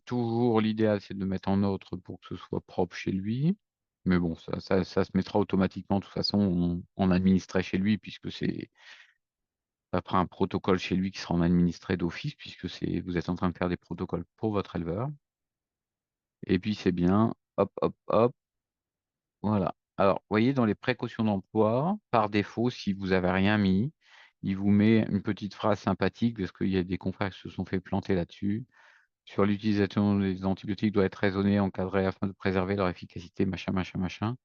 Toujours l'idéal, c'est de le mettre en autre pour que ce soit propre chez lui. Mais bon, ça se mettra automatiquement. De toute façon, on administrait chez lui puisque c'est après un protocole chez lui qui sera en administré d'office puisque vous êtes en train de faire des protocoles pour votre éleveur. Et puis c'est bien, hop, hop, hop, voilà. Alors, vous voyez dans les précautions d'emploi, par défaut, si vous avez rien mis, il vous met une petite phrase sympathique parce qu'il y a des confrères qui se sont fait planter là-dessus. Sur l'utilisation des antibiotiques doit être raisonnée, encadrée afin de préserver leur efficacité, machin, machin, machin.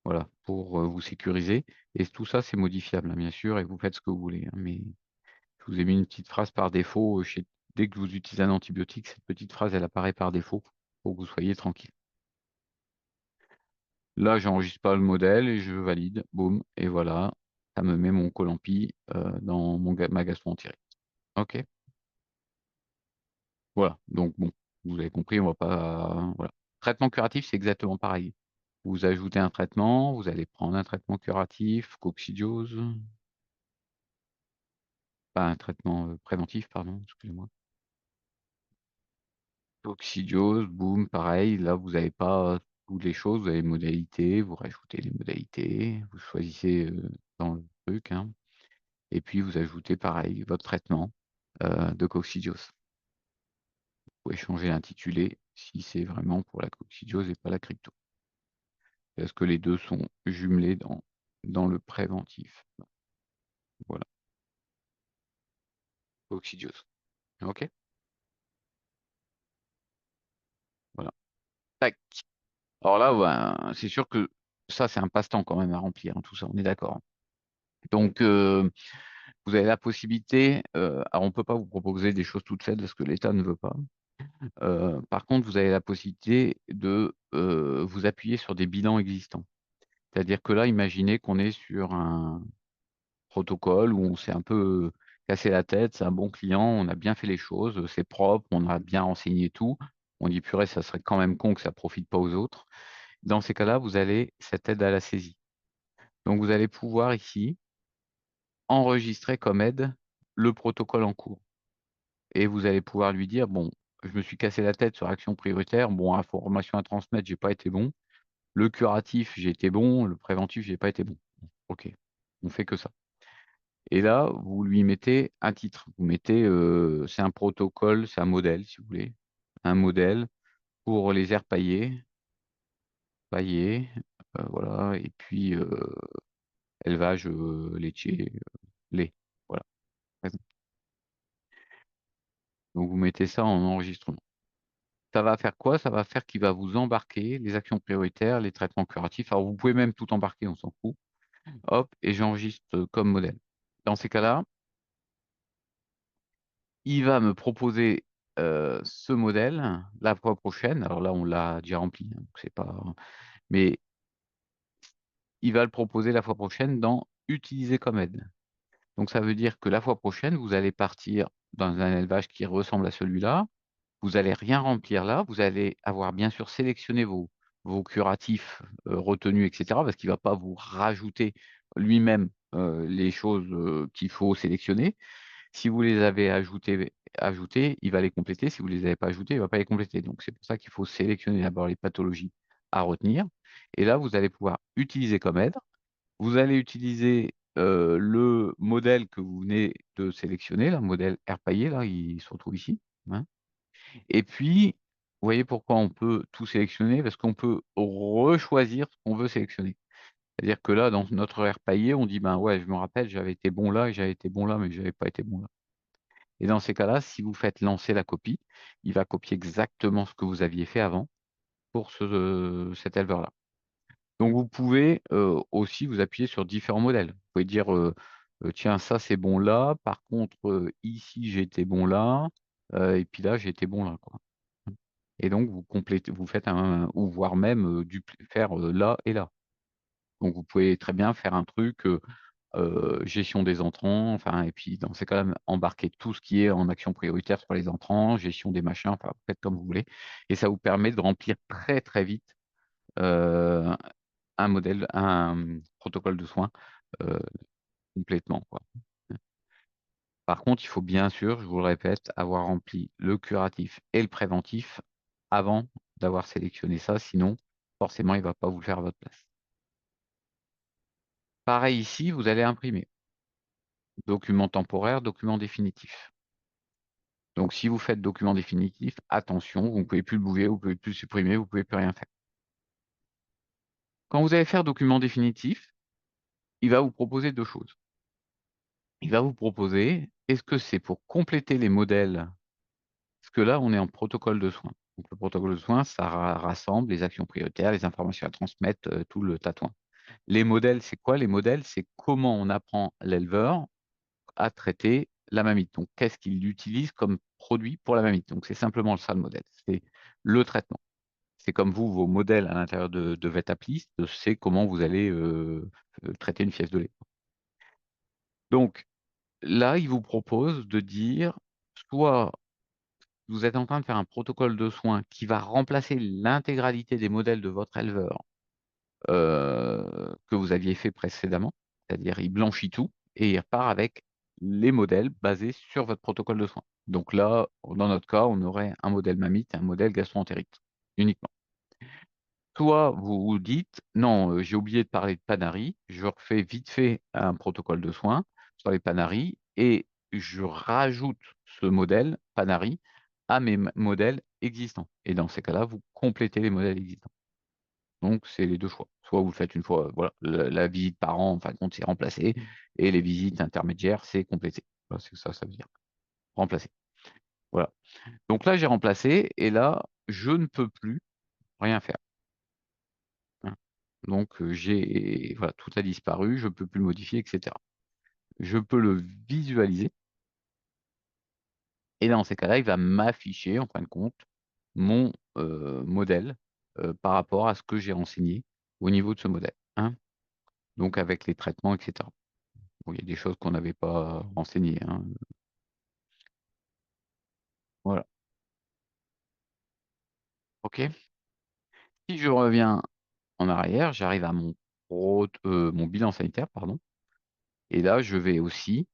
Voilà, pour, vous sécuriser et tout ça, c'est modifiable, hein, bien sûr et vous faites ce que vous voulez, hein, mais je vous ai mis une petite phrase par défaut, dès que vous utilisez un antibiotique, cette petite phrase, elle apparaît par défaut pour que vous soyez tranquille. Là, j'enregistre pas le modèle et je valide, boum et voilà, ça me met mon Colampi, dans ma gastro-entérite. OK? Voilà, donc bon, vous avez compris, on va pas voilà. Traitement curatif, c'est exactement pareil. Vous ajoutez un traitement, vous allez prendre un traitement curatif, coccidiose, pas un traitement, préventif, pardon, excusez-moi. Coccidiose, boum, pareil, là, vous avez pas toutes les choses, vous avez les modalités, vous rajoutez les modalités, vous choisissez, dans le truc, hein et puis vous ajoutez pareil votre traitement, de coccidiose. Vous pouvez changer l'intitulé si c'est vraiment pour la coccidiose et pas la crypto. Parce que les 2 sont jumelés dans le préventif. Voilà, coccidiose. OK? Voilà. Tac. Alors là, ben, c'est sûr que ça, c'est un passe-temps quand même à remplir, hein, tout ça, on est d'accord, hein? Donc vous avez la possibilité, alors on peut pas vous proposer des choses toutes faites parce que l'État ne veut pas. Par contre, vous avez la possibilité de, vous appuyer sur des bilans existants. C'est-à-dire que là, imaginez qu'on est sur un protocole où on s'est un peu cassé la tête, c'est un bon client, on a bien fait les choses, c'est propre, on a bien renseigné tout. On dit: «Purée, ça serait quand même con que ça profite pas aux autres». Dans ces cas-là, vous avez cette aide à la saisie. Donc vous allez pouvoir ici enregistrer comme aide le protocole en cours et vous allez pouvoir lui dire: «Bon, je me suis cassé la tête sur action prioritaire, bon, information à transmettre, j'ai pas été bon. Le curatif, j'ai été bon, le préventif, j'ai pas été bon». OK, on fait que ça. Et là, vous lui mettez un titre. Vous mettez, c'est un protocole, c'est un modèle si vous voulez. Un modèle pour les aires paillées, voilà et puis, élevage, laitier, lait, voilà. Donc vous mettez ça en enregistrement. Ça va faire quoi? Ça va faire qu'il va vous embarquer les actions prioritaires, les traitements curatifs. Alors vous pouvez même tout embarquer, on s'en fout. Hop et j'enregistre, comme modèle. Dans ces cas-là, il va me proposer, ce modèle la fois prochaine. Alors là, on l'a déjà rempli, hein, donc c'est pas mais il va le proposer la fois prochaine dans Utiliser comme aide. Donc ça veut dire que la fois prochaine, vous allez partir dans un élevage qui ressemble à celui-là. Vous allez rien remplir là, vous allez avoir bien sûr sélectionné vos curatifs, retenus et cetera, parce qu'il va pas vous rajouter lui-même, les choses, qu'il faut sélectionner. Si vous les avez ajoutés, il va les compléter. Si vous les avez pas ajoutés, il va pas les compléter. Donc c'est pour ça qu'il faut sélectionner d'abord les pathologies à retenir et là, vous allez pouvoir utiliser comme aide. Vous allez utiliser, le modèle que vous venez de sélectionner, là, modèle Airpaillé, là, il se retrouve ici, hein. Et puis, vous voyez pourquoi on peut tout sélectionner? Parce qu'on peut rechoisir ce qu'on veut sélectionner. C'est-à-dire que là, dans notre Airpaillé, on dit: «Ben, ouais, je me rappelle, j'avais été bon là et j'avais été bon là, mais j'avais pas été bon là». Et dans ces cas-là, si vous faites lancer la copie, il va copier exactement ce que vous aviez fait avant pour cet éleveur-là. Donc vous pouvez, aussi vous appuyer sur différents modèles. Vous pouvez dire, «Tiens, ça c'est bon là, par contre, ici j'ai été bon là, et puis là j'ai été bon là», quoi. Et donc vous faites un ou voire même, faire, là et là. Donc vous pouvez très bien faire un truc, gestion des entrants, enfin et puis dans ces cas-là, embarquer tout ce qui est en action prioritaire sur les entrants, gestion des machins, enfin, vous faites comme vous voulez et ça vous permet de remplir très, très vite, heu, un protocole de soins, heu, complètement, quoi. Par contre, il faut bien sûr, je vous le répète, avoir rempli le curatif et le préventif avant d'avoir sélectionné ça, sinon forcément il va pas vous le faire à votre place. Pareil ici, vous allez imprimer. Document temporaire, document définitif. Donc si vous faites document définitif, attention, vous ne pouvez plus le bouger, vous ne pouvez plus le supprimer, vous ne pouvez plus rien faire. Quand vous allez faire document définitif, il va vous proposer 2 choses. Il va vous proposer, est-ce que c'est pour compléter les modèles? Parce que là, on est en protocole de soins. Donc le protocole de soins, ça rassemble les actions prioritaires, les informations à transmettre, tout le tatouin. Les modèles, c'est quoi? Les modèles, c'est comment on apprend l'éleveur à traiter la mamite. Donc qu'est-ce qu'il utilise comme produit pour la mamite? Donc c'est simplement ça le modèle, c'est le traitement. C'est comme vous, vos modèles à l'intérieur de Vetaplist, c'est comment vous allez, traiter une fièvre de lait. Donc là, il vous propose de dire, soit vous êtes en train de faire un protocole de soins qui va remplacer l'intégralité des modèles de votre éleveur, que vous aviez fait précédemment. C'est-à-dire, il blanchit tout et il repart avec les modèles basés sur votre protocole de soins. Donc là, dans notre cas, on aurait un modèle mamite et un modèle gastro-entérite, uniquement. Soit vous vous dites: «Non, j'ai oublié de parler de Panari, je refais vite fait un protocole de soins sur les Panari et je rajoute ce modèle Panari à mes modèles existants» et dans ces cas-là, vous complétez les modèles existants. Donc c'est les 2 choix. Soit vous le faites une fois, voilà, la visite par an, en fin de compte, c'est remplacé et les visites intermédiaires, c'est complété. Voilà, c'est ça, ça veut dire, remplacer. Voilà. Donc là, j'ai remplacé et là, je ne peux plus rien faire. Hein. Donc, j'ai voilà, tout a disparu, je peux plus le modifier et cetera. Je peux le visualiser et dans ces cas-là, il va m'afficher en fin de compte mon, modèle, par rapport à ce que j'ai renseigné au niveau de ce modèle, hein. Donc avec les traitements et cetera. Bon, il y a des choses qu'on n'avait pas renseignées, hein, voilà. OK? Si je reviens en arrière, j'arrive à mon bilan sanitaire, pardon et là, je vais aussi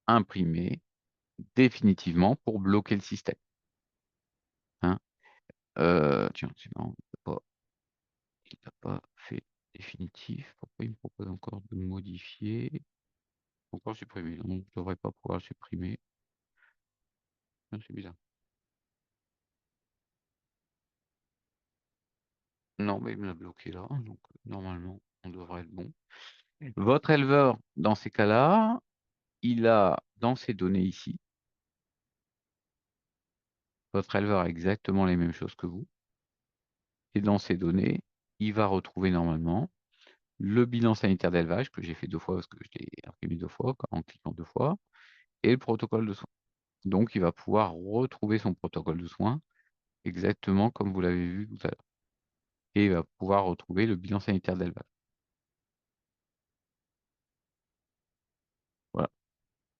imprimer définitivement pour bloquer le système, hein. Tiens, c'est marrant, il a pas fait définitif. Pourquoi il me propose encore de modifier? Encore supprimer. Non, je devrais pas pouvoir le supprimer. Ah, c'est bizarre. Non, mais il me l'a bloqué là, donc normalement, on devrait être bon. Votre éleveur, dans ces cas-là, il a dans ses données ici, votre éleveur a exactement les mêmes choses que vous et dans ses données, il va retrouver normalement le bilan sanitaire d'élevage que j'ai fait 2 fois parce que je l'ai imprimé 2 fois, en cliquant 2 fois et le protocole de soins. Donc il va pouvoir retrouver son protocole de soins exactement comme vous l'avez vu tout à l'heure et il va pouvoir retrouver le bilan sanitaire d'élevage.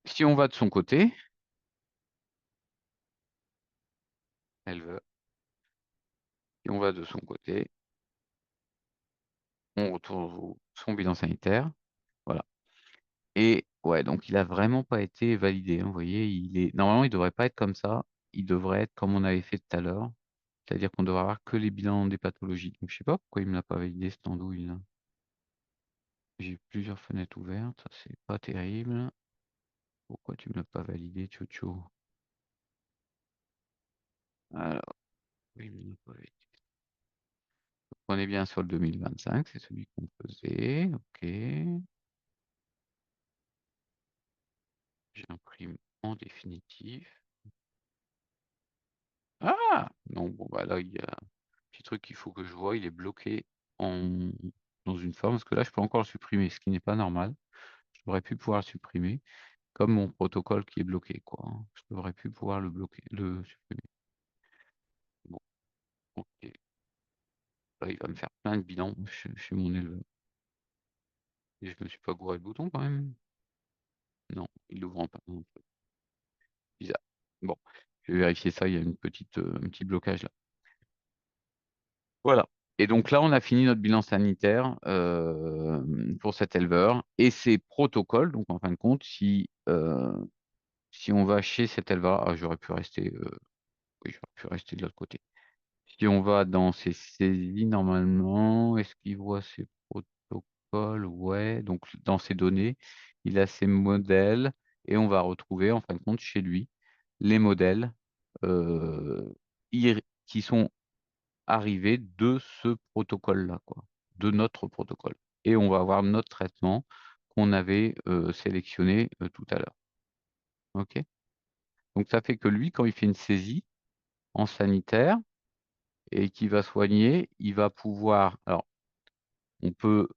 Si on va de son côté, éleveur, si on va de son côté, on retrouve son bilan sanitaire. Voilà. Et ouais, donc il a vraiment pas été validé, hein. Vous voyez, normalement, il devrait pas être comme ça. Il devrait être comme on avait fait tout à l'heure. C'est-à-dire qu'on devrait avoir que les bilans des pathologies. Donc je sais pas pourquoi il me l'a pas validé, cette andouille là. J'ai plusieurs fenêtres ouvertes, ça c'est pas terrible. Pourquoi tu me l'as pas validé, Tchotcho? Alors, oui, il me l'a pas validé. On est bien sur le 2025, c'est celui qu'on faisait. Ok. J'imprime en définitif. Ah! Non, bon bah là, il y a un petit truc qu'il faut que je vois, il est bloqué en dans une forme, parce que là, je peux encore le supprimer, ce qui n'est pas normal. Je devrais plus pouvoir le supprimer, comme mon protocole qui est bloqué, quoi, hein. Je devrais plus pouvoir le supprimer. Bon, OK. Là, il va me faire plein de bilans chez mon éleveur. Et je me suis pas gouré le bouton quand même? Non, il l'ouvre pas non plus. Bizarre. Bon, je vais vérifier ça, il y a un petit blocage là. Voilà. Et donc là, on a fini notre bilan sanitaire pour cet éleveur et ses protocoles. Donc en fin de compte, si on va chez cet éleveur, j'aurais pu rester, oui, j'aurais pu rester de l'autre côté. Si on va dans ses saisies, normalement, est-ce qu'il voit ses protocoles? Ouais, donc dans ses données, il a ses modèles et on va retrouver en fin de compte chez lui les modèles euh, qui sont arrivés de ce protocole-là, quoi, de notre protocole. Et on va avoir notre traitement qu'on avait sélectionné tout à l'heure. OK? Donc ça fait que lui, quand il fait une saisie en sanitaire et qu'il va soigner, il va pouvoir. Alors, on peut,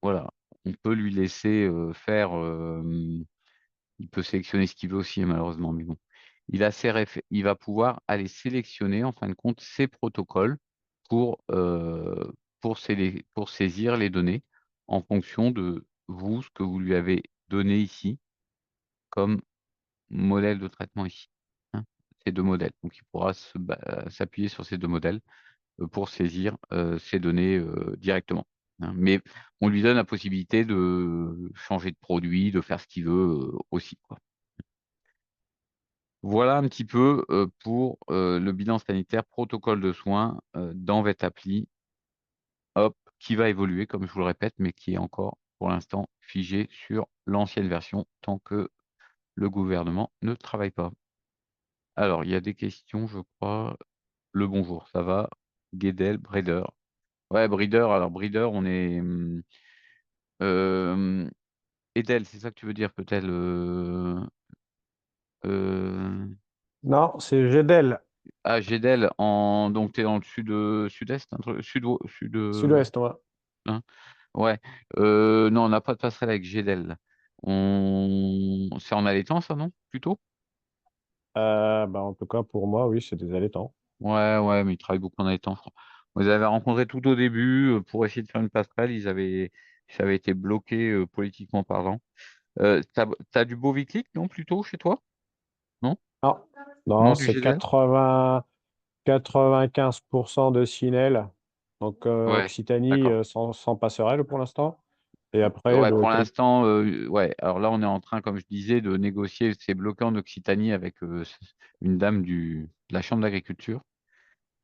voilà, on peut lui laisser faire. Il peut sélectionner ce qu'il veut aussi, malheureusement, mais bon. Il va pouvoir aller sélectionner, en fin de compte, ses protocoles pour, euh, pour saisir les données en fonction de vous, ce que vous lui avez donné ici comme modèle de traitement ici, hein, ces deux modèles. Donc, il pourra s'appuyer sur ces deux modèles pour saisir ces données directement, hein. Mais on lui donne la possibilité de changer de produit, de faire ce qu'il veut aussi, quoi. Voilà un petit peu pour le bilan sanitaire, protocole de soins dans Vetappli, hop, qui va évoluer, comme je vous le répète, mais qui est encore pour l'instant figé sur l'ancienne version tant que le gouvernement ne travaille pas. Alors, il y a des questions, je crois. Le bonjour, ça va? Guédel, Breeder. Ouais, Breeder, alors Breeder, on est. Euh, Edel, c'est ça que tu veux dire, peut-être euh, Non, c'est GDEL, Ah, Gédel, donc tu es dans le sud-est, sud-ouest, ouais. hein. Ouais. Non, on n'a pas de passerelle avec Gédel. C'est en allaitant, ça, non? Plutôt? Bah, en tout cas, pour moi, oui, c'est des allaitants. Ouais, ouais, mais ils travaillent beaucoup en allaitant. On les avait rencontrés tout au début pour essayer de faire une passerelle. Ça avait été bloqué politiquement parlant. T'as du Boviclic, non, plutôt, chez toi? Non? Non, Non, non, du c'est Gédel? 95% de Sinel. Donc, Ouais, Occitanie d'accord. sans passerelle pour l'instant. Et après, Ouais, pour l'instant, ouais. Alors là, on est en train, comme je disais, de négocier. C'est bloqué en Occitanie avec une dame de la Chambre d'agriculture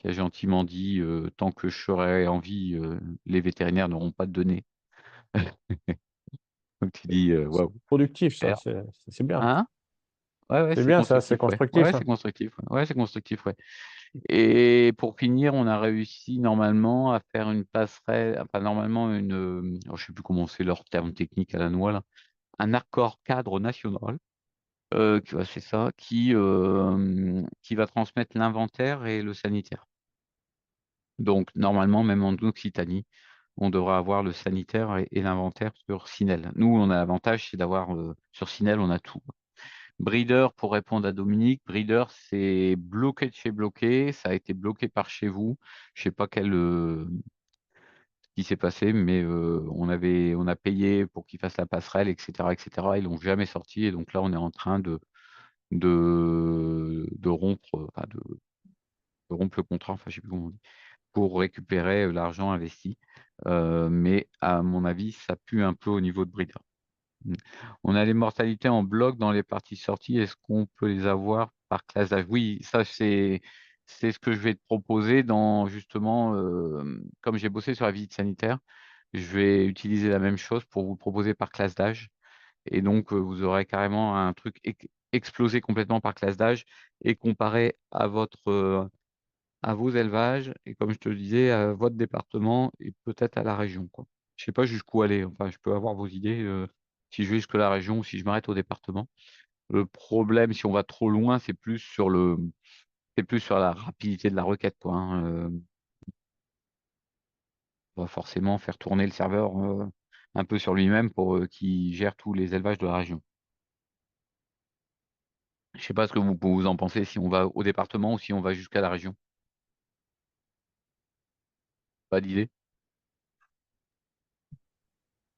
qui a gentiment dit tant que je serai en vie, les vétérinaires n'auront pas de données. Donc tu dis c'est waouh, productif, ça, super. c'est bien. Hein? Ouais, ouais, C'est c'est bien, ça, c'est constructif, ouais. Ouais, constructif, c'est hein. constructif. Ouais, c'est constructif, ouais. Et pour finir, on a réussi normalement à faire une passerelle, enfin normalement alors, je sais plus comment c'est leur terme technique à la noix là, un accord cadre national. C'est ça, qui va transmettre l'inventaire et le sanitaire. Donc, normalement, même en Occitanie, on devra avoir le sanitaire et l'inventaire sur Sinel. Nous, on a l'avantage, c'est d'avoir sur Sinel, on a tout. Breeder, pour répondre à Dominique, Breeder, c'est bloqué de chez bloqué. Ça a été bloqué par chez vous. Je sais pas qui s'est passé, mais on a payé pour qu'ils fassent la passerelle, etc., etc. Ils l'ont jamais sorti, et donc là, on est en train de rompre, enfin, de rompre le contrat, enfin, je sais plus comment on dit, pour récupérer l'argent investi. Mais à mon avis, ça pue un peu au niveau de Brida. Mm. On a les mortalités en bloc dans les parties sorties. Est-ce qu'on peut les avoir par classe d'âge? Oui, ça c'est ce que je vais te proposer dans justement, comme j'ai bossé sur la visite sanitaire, je vais utiliser la même chose pour vous le proposer par classe d'âge. Et donc vous aurez carrément un truc explosé complètement par classe d'âge et comparé à à vos élevages et comme je te le disais, à votre département et peut-être à la région, quoi. Je sais pas jusqu'où aller. Enfin, je peux avoir vos idées, si je vais jusque la région ou si je m'arrête au département. Le problème, si on va trop loin, c'est plus sur la rapidité de la requête, quoi, hein. On va forcément faire tourner le serveur un peu sur lui-même pour qu'il gère tous les élevages de la région. Je sais pas ce que vous en pensez, si on va au département ou si on va jusqu'à la région. Pas d'idée?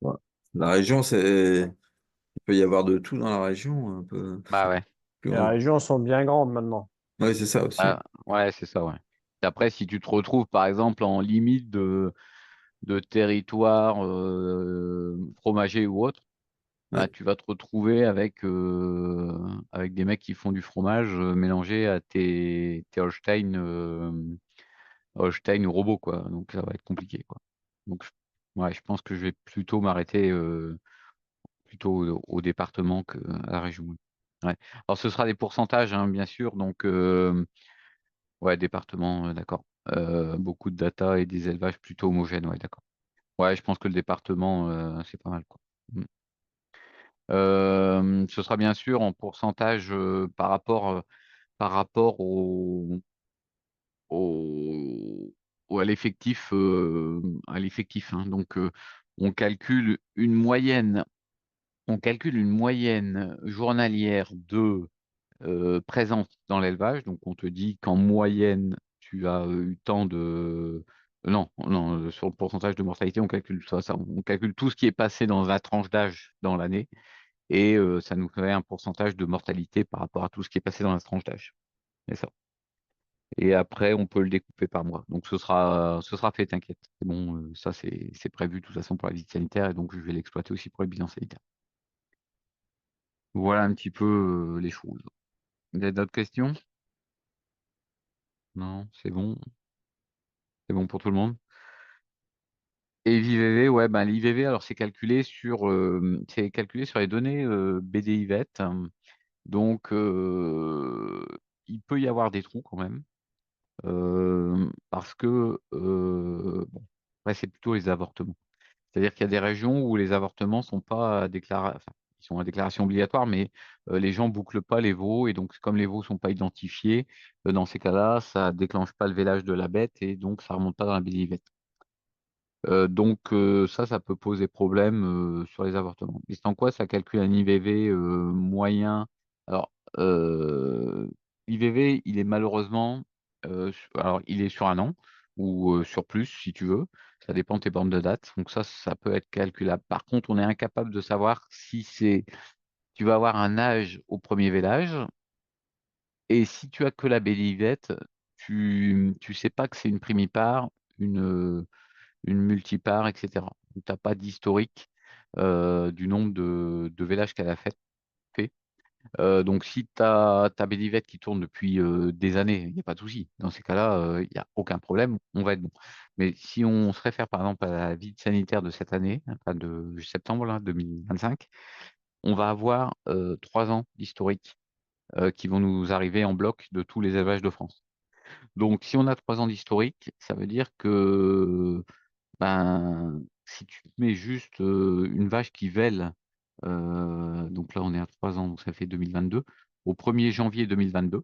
Ouais. La région, c'est, il peut y avoir de tout dans la région, un peu Bah ouais. plus Et les grand. régions sont bien grandes maintenant. Oui, c'est ça aussi. Ah, ouais, c'est ça, ouais. Après, si tu te retrouves, par exemple, en limite de territoire fromager ou autre, bah, Ouais. tu vas te retrouver avec des mecs qui font du fromage mélangé à tes Holstein, Holstein ou robots, quoi. Donc, ça va être compliqué, quoi. Donc, ouais, je pense que je vais plutôt m'arrêter plutôt au département qu'à la région. Ouais. Alors, ce sera des pourcentages, hein, bien sûr. Donc, ouais, département, d'accord. Beaucoup de data et des élevages plutôt homogènes, ouais, d'accord. Ouais, je pense que le département, c'est pas mal, quoi. Mm. Ce sera bien sûr en pourcentage par rapport au, à l'effectif, hein. Donc, on calcule une moyenne, on calcule une moyenne journalière de présence dans l'élevage. Donc, on te dit qu'en moyenne, tu as eu tant de... Non, non, sur le pourcentage de mortalité, on calcule ça. On calcule tout ce qui est passé dans la tranche d'âge dans l'année et ça nous fait un pourcentage de mortalité par rapport à tout ce qui est passé dans la tranche d'âge. C'est ça. Et après, on peut le découper par mois. Donc, ce sera fait, t'inquiète. C'est bon, ça, c'est prévu de toute façon pour la visite sanitaire et donc je vais l'exploiter aussi pour le bilan sanitaire. Voilà un petit peu les choses. Vous avez d'autres questions? Non, c'est bon pour tout le monde. Et l'IVV, ouais, ben l'IVV, alors c'est calculé sur les données BDIVET. Donc, il peut y avoir des trous quand même. Parce que, bon, après, c'est plutôt les avortements. C'est-à-dire qu'il y a des régions où les avortements sont pas déclarés, enfin, ils sont à déclaration obligatoire, mais les gens bouclent pas les veaux. Et donc, comme les veaux sont pas identifiés, dans ces cas-là, ça déclenche pas le vélage de la bête et donc ça remonte pas dans la BDIVET. Donc ça peut poser problème sur les avortements. Et c'est en quoi ça calcule un IVV moyen? Alors, l'IVV, il est malheureusement, alors il est sur un an ou sur plus si tu veux. Ça dépend de tes bornes de date. Donc ça peut être calculable. Par contre, on est incapable de savoir si tu vas avoir un âge au premier vélage. Et si tu as que la BDIVET, tu sais pas que c'est une primipare, une multipart, etc. Tu n'as pas d'historique du nombre de vélages qu'elle a fait. Donc, si tu as ta Bédivette qui tourne depuis des années, il n'y a pas de souci. Dans ces cas-là, il n'y a aucun problème, on va être bon. Mais si on se réfère par exemple à la visite sanitaire de cette année, enfin de septembre là, 2025, on va avoir 3 ans d'historique qui vont nous arriver en bloc de tous les élevages de France. Donc, si on a 3 ans d'historique, ça veut dire que ben, si tu mets juste une vache qui vèle, donc là on est à 3 ans, donc ça fait 2022, au 1er janvier 2022,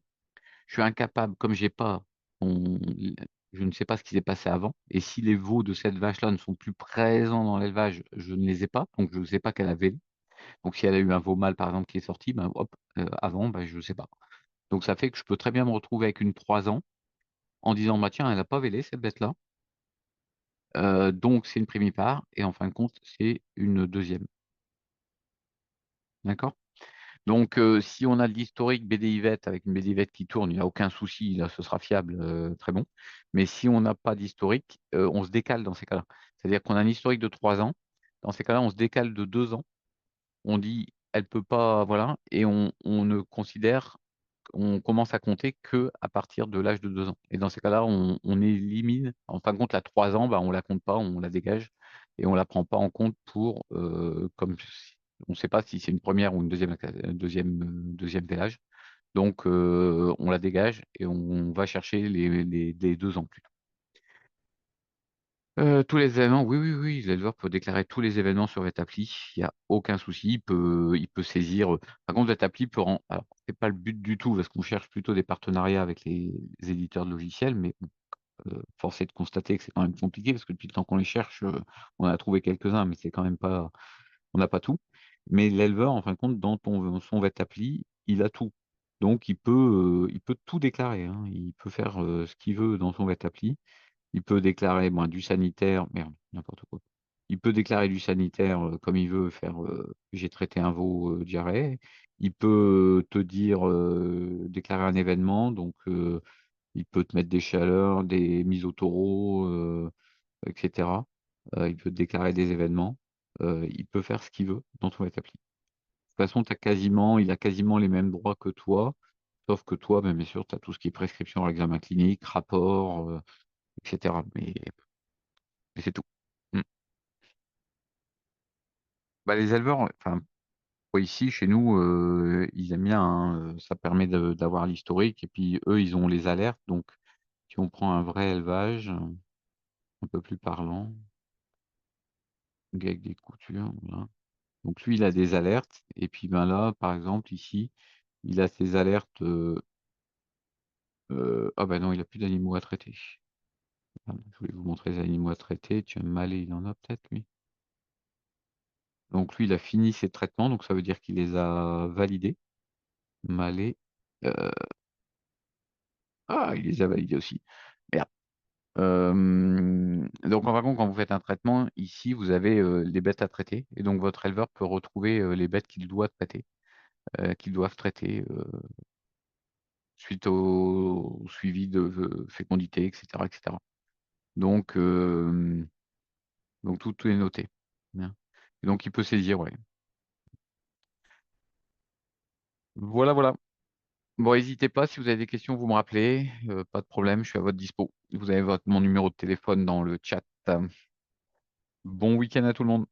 je suis incapable, comme j'ai pas, on- je ne sais pas ce qui s'est passé avant, et si les veaux de cette vache-là ne sont plus présents dans l'élevage, je ne les ai pas, donc je ne sais pas qu'elle a vélé. Donc si elle a eu un veau mâle par exemple qui est sorti, ben, hop, avant, ben, je ne sais pas. Donc ça fait que je peux très bien me retrouver avec une 3 ans en disant, bah tiens, elle n'a pas vélé cette bête-là. Donc c'est une primipare et en fin de compte, c'est une deuxième. D'accord? Donc, si on a de l'historique BDIVET avec une BDIVET qui tourne, il n'y a aucun souci, là, ce sera fiable, très bon. Mais si on n'a pas d'historique, on se décale dans ces cas-là. C'est-à-dire qu'on a un historique de 3 ans. Dans ces cas-là, on se décale de 2 ans. On dit, elle peut pas, voilà, et on ne considère, on commence à compter que à partir de l'âge de 2 ans. Et dans ces cas-là, on élimine, en fin de compte, la 3 ans, bah, on la compte pas, on la dégage et on la prend pas en compte pour, comme on ne sait pas si c'est une première ou une deuxième village. Donc, on la dégage et on va chercher les 2 ans plus tôt. Tous les événements, oui, oui, oui, l'éleveur peut déclarer tous les événements sur Vetappli, il n'y a aucun souci, il peut saisir. Par contre, Vetappli peut rendre. Alors, c'est pas le but du tout, parce qu'on cherche plutôt des partenariats avec les éditeurs de logiciels, mais bon, force est de constater que c'est quand même compliqué, parce que depuis le temps qu'on les cherche, on a trouvé quelques-uns, mais c'est quand même pas. On n'a pas tout. Mais l'éleveur, en fin de compte, dans son Vetappli, il a tout. Donc, il peut tout déclarer, hein. Il peut faire ce qu'il veut dans son Vetappli. Il peut déclarer du sanitaire, merde, n'importe quoi. Il peut déclarer du sanitaire comme il veut, faire j'ai traité un veau diarrhée. Il peut te dire déclarer un événement, donc il peut te mettre des chaleurs, des mises au taureau, etc. Il peut te déclarer des événements. Il peut faire ce qu'il veut dans ton établi. De toute façon, il a quasiment les mêmes droits que toi, sauf que toi, bien sûr, tu as tout ce qui est prescription à l'examen clinique, rapport, etc. Mais c'est tout. Mm. Bah, les éleveurs, enfin, ici, chez nous, ils aiment bien, hein, ça permet d'avoir l'historique. Et puis, eux, ils ont les alertes. Donc, si on prend un vrai élevage, un peu plus parlant, avec des coutures, voilà. Donc, lui, il a des alertes. Et puis, ben là, par exemple, ici, il a ses alertes. Ah, ben non, il a plus d'animaux à traiter. Ah, je voulais vous montrer les animaux à traiter. Tiens, Malais, il en a peut-être, lui. Donc, lui, il a fini ses traitements. Donc, ça veut dire qu'il les a validés. Malais. euh, Ah, il les a validés aussi. Merde. Donc, en fin de compte, quand vous faites un traitement, ici, vous avez les bêtes à traiter. Et donc, votre éleveur peut retrouver les bêtes qu'il doit traiter, qu'ils doivent traiter suite au suivi de fécondité, etc., etc. Donc, tout est noté. Bien. Et donc, il peut saisir, ouais. Voilà, voilà. Bon, n'hésitez pas, si vous avez des questions, vous me rappelez. Pas de problème, je suis à votre dispo. Vous avez mon numéro de téléphone dans le chat. Bon week-end à tout le monde.